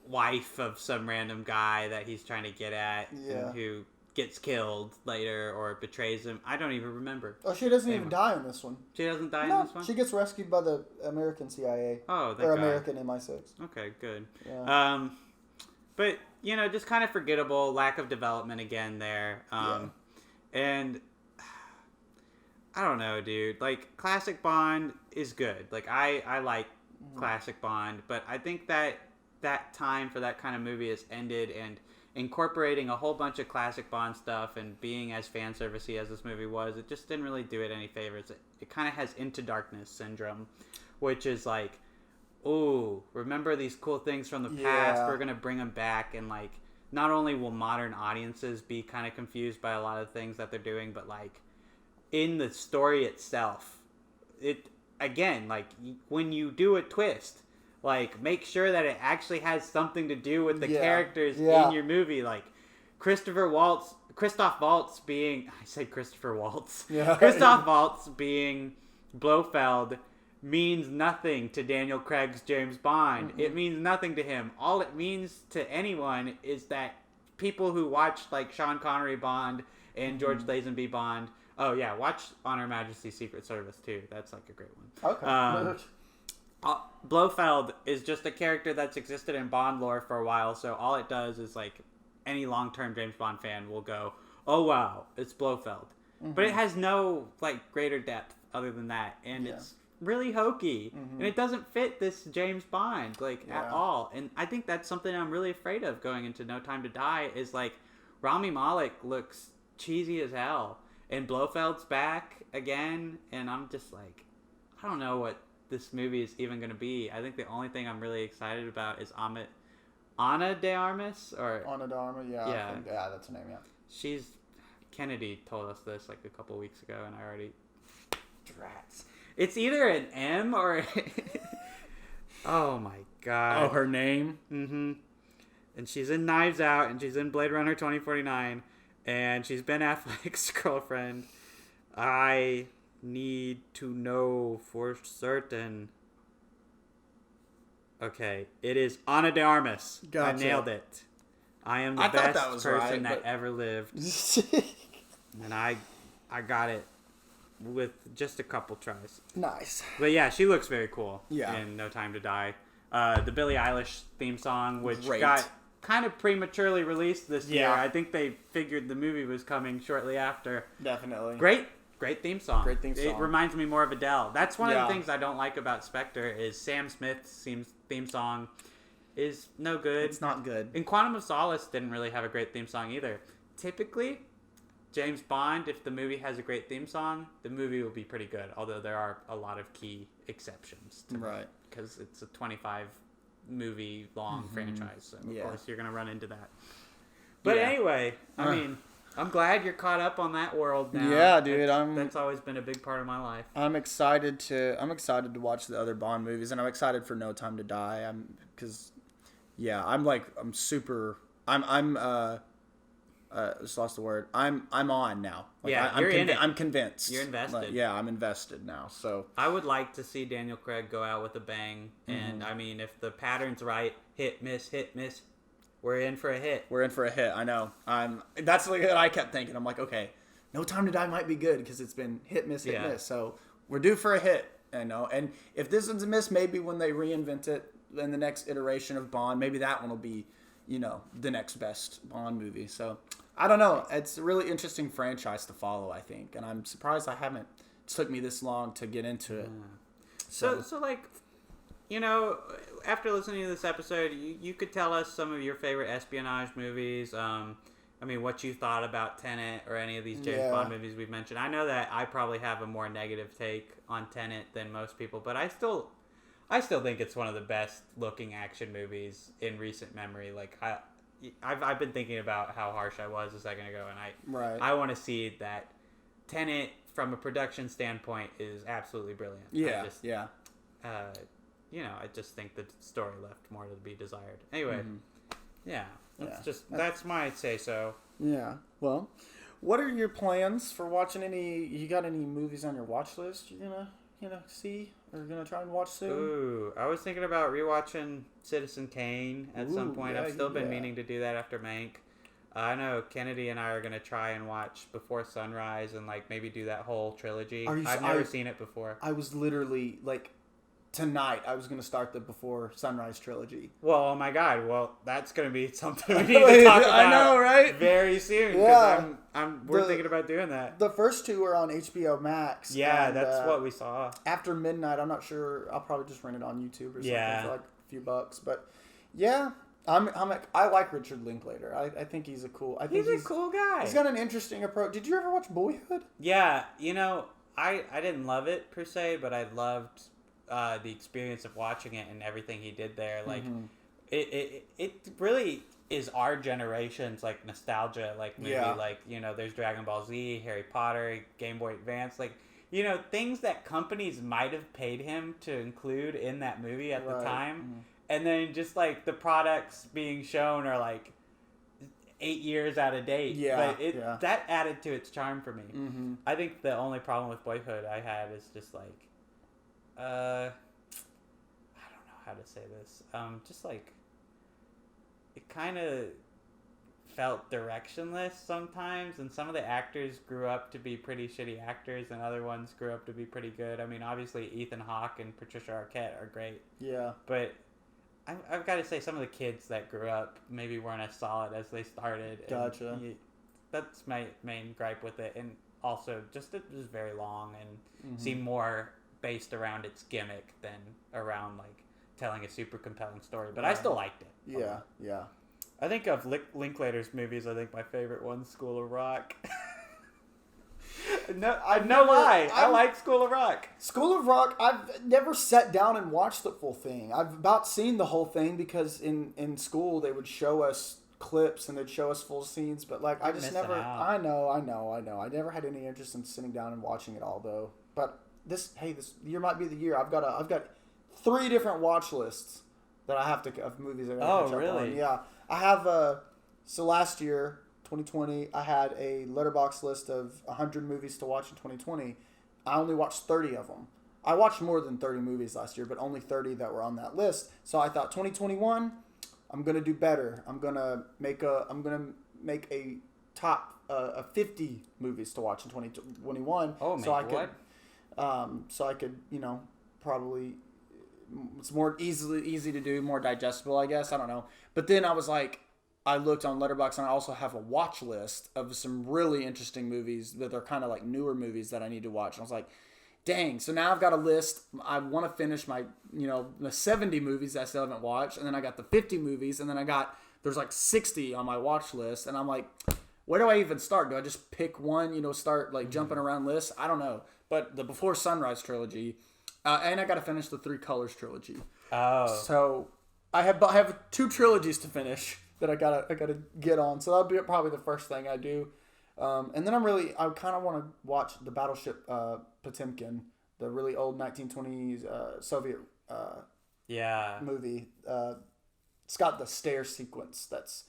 wife of some random guy that he's trying to get at, and who gets killed later or betrays him. I don't even remember. Oh, she doesn't even die in this one. She doesn't die in this one? She gets rescued by the American CIA. Oh, or American MI6. Okay, good. Yeah. But, you know, just kind of forgettable, lack of development again there. And I don't know, dude. Like, classic Bond is good. Like, I like classic Bond, but I think that time for that kind of movie has ended, and incorporating a whole bunch of classic Bond stuff and being as fan servicey as this movie was, it just didn't really do it any favors. It kind of has Into Darkness syndrome, which is like, ooh, remember these cool things from the past? We're gonna bring them back, and like, not only will modern audiences be kind of confused by a lot of things that they're doing, but like, in the story itself, it again, like when you do a twist, like, make sure that it actually has something to do with the characters in your movie. Like, Christoph Waltz being... I said Christopher Waltz. Yeah. Christoph Waltz being Blofeld means nothing to Daniel Craig's James Bond. Mm-hmm. It means nothing to him. All it means to anyone is that people who watch, like, Sean Connery Bond and George Lazenby Bond... Oh, yeah, watch On Her Majesty's Secret Service, too. That's, like, a great one. Okay. Blofeld is just a character that's existed in Bond lore for a while, so all it does is, like, any long-term James Bond fan will go, oh, wow, it's Blofeld. Mm-hmm. But it has no, like, greater depth other than that, and it's really hokey, and it doesn't fit this James Bond, like, at all. And I think that's something I'm really afraid of going into No Time to Die, is, like, Rami Malek looks cheesy as hell, and Blofeld's back again, and I'm just like, I don't know what this movie is even going to be. I think the only thing I'm really excited about is Ana de Armas, or Ana de Armas, yeah, that's her name. Yeah, Kennedy told us this like a couple weeks ago, and I already drats. It's either an M or oh my god. Oh, her name. Mm-hmm. And she's in Knives Out, and she's in Blade Runner 2049, and she's Ben Affleck's girlfriend. I need to know for certain. Okay, it is Ana de Armas. Gotcha. I nailed it. I am the best person that ever lived. And I got it with just a couple tries. Nice. But yeah, she looks very cool in No Time to Die. The Billie Eilish theme song, which got kind of prematurely released this year. I think they figured the movie was coming shortly after. Definitely. Great theme song. Great theme song. It reminds me more of Adele. That's one of the things I don't like about Spectre is Sam Smith's theme song is no good. It's not good. And Quantum of Solace didn't really have a great theme song either. Typically, James Bond, if the movie has a great theme song, the movie will be pretty good. Although there are a lot of key exceptions. Because it's a 25 movie long franchise. So of course you're going to run into that. But anyway, I mean... I'm glad you're caught up on that world now. Yeah, dude. That's always been a big part of my life. I'm excited to watch the other Bond movies, and I'm excited for No Time to Die. I'm just lost the word. I'm on now. Like, you're in it. I'm convinced. You're invested. Like, I'm invested now. So I would like to see Daniel Craig go out with a bang, and I mean, if the pattern's right, hit miss. We're in for a hit. I know. That's what I kept thinking. I'm like, okay, No Time to Die might be good because it's been hit, miss. So we're due for a hit, I know. And if this one's a miss, maybe when they reinvent it in the next iteration of Bond, maybe that one will be, the next best Bond movie. So I don't know. It's a really interesting franchise to follow, I think, and I'm surprised it took me this long to get into it. So like, after listening to this episode, you could tell us some of your favorite espionage movies. What you thought about Tenet or any of these James Bond movies we've mentioned. I know that I probably have a more negative take on Tenet than most people, but I still think it's one of the best looking action movies in recent memory. Like I've been thinking about how harsh I was a second ago, and I want to see that Tenet from a production standpoint is absolutely brilliant. I just think the story left more to be desired. Anyway, that's my say so. Yeah. Well, what are your plans for watching you got any movies on your watch list you're gonna see or gonna try and watch soon? Ooh, I was thinking about rewatching Citizen Kane at some point. I've still been meaning to do that after Mank. I know Kennedy and I are gonna try and watch Before Sunrise and maybe do that whole trilogy. I've never seen it before. I was literally tonight I was going to start the Before Sunrise trilogy. Well, oh my God. Well, that's going to be something we need to talk about. I know, right? Very soon. Yeah. We're thinking about doing that. The first two are on HBO Max. Yeah, that's what we saw. After midnight, I'm not sure. I'll probably just rent it on YouTube or something for a few bucks. But yeah, I like Richard Linklater. I think he's a cool guy. He's got an interesting approach. Did you ever watch Boyhood? Yeah. I didn't love it per se, but I loved the experience of watching it and everything he did there. It really is our generation's nostalgia movie. There's Dragon Ball Z, Harry Potter, Game Boy Advance, things that companies might have paid him to include in that movie at the time, and then just the products being shown are 8 years out of date. That added to its charm for me. I think the only problem with Boyhood I had is just I don't know how to say this. It kind of felt directionless sometimes, and some of the actors grew up to be pretty shitty actors, and other ones grew up to be pretty good. Obviously Ethan Hawke and Patricia Arquette are great. Yeah. But I've got to say some of the kids that grew up maybe weren't as solid as they started. Gotcha. That's my main gripe with it, and also just it was very long and seemed more based around its gimmick than around telling a super compelling story, but I still liked it. Yeah. I think of Linklater's movies. I think my favorite one's School of Rock. I like School of Rock. School of Rock. I've never sat down and watched the full thing. I've about seen the whole thing because in school they would show us clips and they'd show us full scenes, but I just never. I know. I never had any interest in sitting down and watching it all though. But this year might be the year. I've got 3 different watch lists that I have of movies I gotta catch up on. Yeah, I have. So last year, 2020, I had a letterbox list of 100 movies to watch in 2020. I only watched 30 of them. I watched more than 30 movies last year, but only 30 that were on that list. So I thought 2021, I'm gonna do better. I'm gonna make a top 50 movies to watch in 2021. Oh man, what? So I could, probably it's more easy to do, more digestible, I guess. I don't know. But then I was I looked on Letterboxd and I also have a watch list of some really interesting movies that are kind of newer movies that I need to watch. And I was like, dang. So now I've got a list. I want to finish my, the 70 movies I still haven't watched. And then I got the 50 movies. And then there's 60 on my watch list. And I'm like, where do I even start? Do I just pick one, start jumping around lists? I don't know. But the Before Sunrise trilogy, and I got to finish the 3 Colors trilogy. Oh. So I have 2 trilogies to finish that I gotta get on. So that'll be probably the first thing I do. And then I kind of want to watch the Battleship Potemkin, the really old 1920s Soviet movie. It's got the stair sequence. That's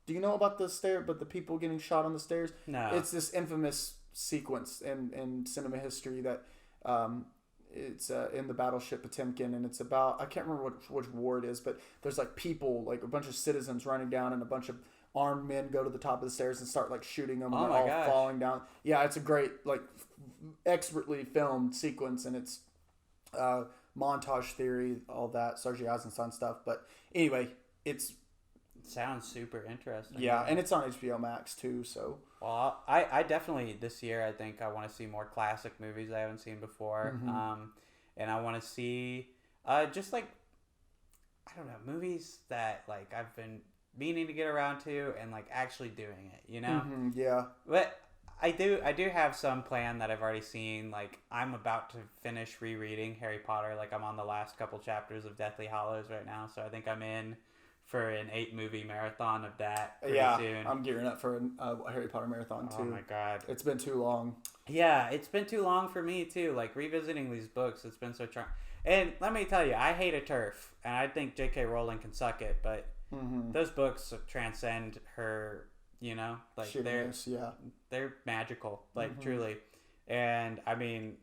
do you know about the people getting shot on the stairs? No. It's this infamous sequence in cinema history that it's in the Battleship Potemkin, and it's about, I can't remember which war it is, but there's people, a bunch of citizens running down, and a bunch of armed men go to the top of the stairs and start shooting them, and they're all falling down. Yeah, it's a great expertly filmed sequence, and it's montage theory, all that Sergei Eisenstein stuff. But anyway, it's Sounds super interesting. Yeah, and it's on HBO Max too. So well, I definitely this year I think I want to see more classic movies I haven't seen before. And I want to see just like I don't know, movies that like I've been meaning to get around to and like actually doing it, you know? Yeah. But I do have some plan that I've already seen. Like I'm about to finish rereading Harry Potter. Like I'm on the last couple chapters of Deathly Hallows right now, so I think I'm in for an 8-movie marathon of that pretty soon. I'm gearing up for a Harry Potter marathon too. Oh my god. It's been too long. Yeah, it's been too long for me too. Like revisiting these books, it's been so and let me tell you, I hate a turf, and I think J.K. Rowling can suck it, but those books transcend her, you know, like they're magical, like truly. And I mean,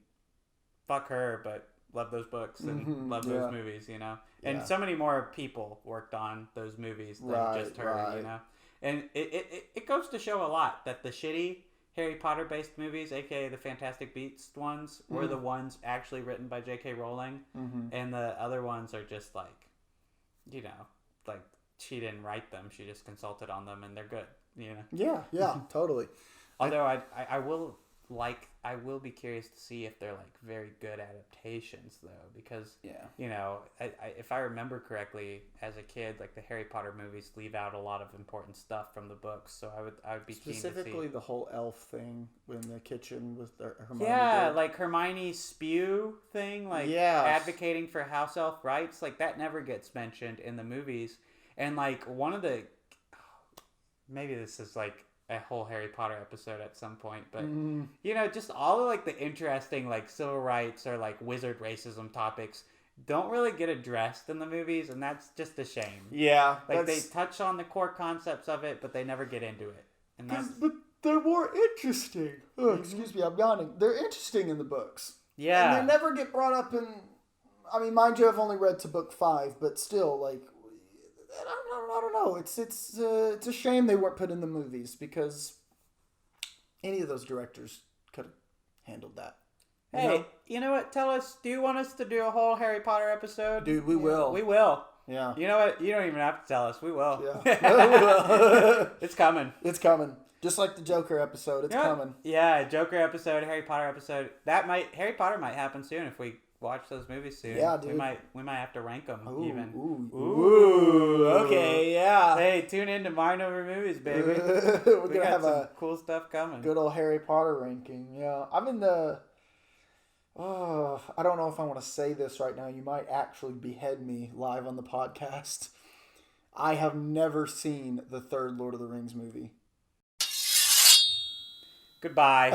fuck her, but love those books and love those movies, you know. And so many more people worked on those movies than just her, you know. And it goes to show a lot that the shitty Harry Potter based movies, aka the Fantastic Beasts ones, were the ones actually written by J.K. Rowling, and the other ones are just like, you know, like she didn't write them; she just consulted on them, and they're good, you know. Yeah, totally. Although I will be curious to see if they're like very good adaptations though, because you know, if I remember correctly, as a kid, like the Harry Potter movies leave out a lot of important stuff from the books, so I would be specifically keen to see. The whole elf thing in the kitchen with Hermione. Yeah, like Hermione's spew thing, like advocating for house elf rights, like that never gets mentioned in the movies, and like one of the maybe this is like a whole Harry Potter episode at some point, but you know, just all of like the interesting like civil rights or like wizard racism topics don't really get addressed in the movies, and that's just a shame. Yeah, like they touch on the core concepts of it, but they never get into it, and but they're more interesting. Oh, excuse me, I'm yawning. They're interesting in the books. Yeah, and they never get brought up in. I mean, mind you, I've only read to book 5, but still, like. I don't know. It's a shame they weren't put in the movies because any of those directors could have handled that. Hey, you know what? Tell us. Do you want us to do a whole Harry Potter episode? Dude, we will. We will. Yeah. You know what? You don't even have to tell us. We will. Yeah. It's coming. It's coming. Just like the Joker episode. It's coming. Yeah, Joker episode, Harry Potter episode. Harry Potter might happen soon if we watch those movies soon. Yeah, dude. We might have to rank them even. Ooh. Okay, yeah. Hey, tune in to Mind Over Movies, baby. We're gonna have some cool stuff coming. Good old Harry Potter ranking. Yeah, I'm in the. Oh, I don't know if I want to say this right now. You might actually behead me live on the podcast. I have never seen the third Lord of the Rings movie. Goodbye.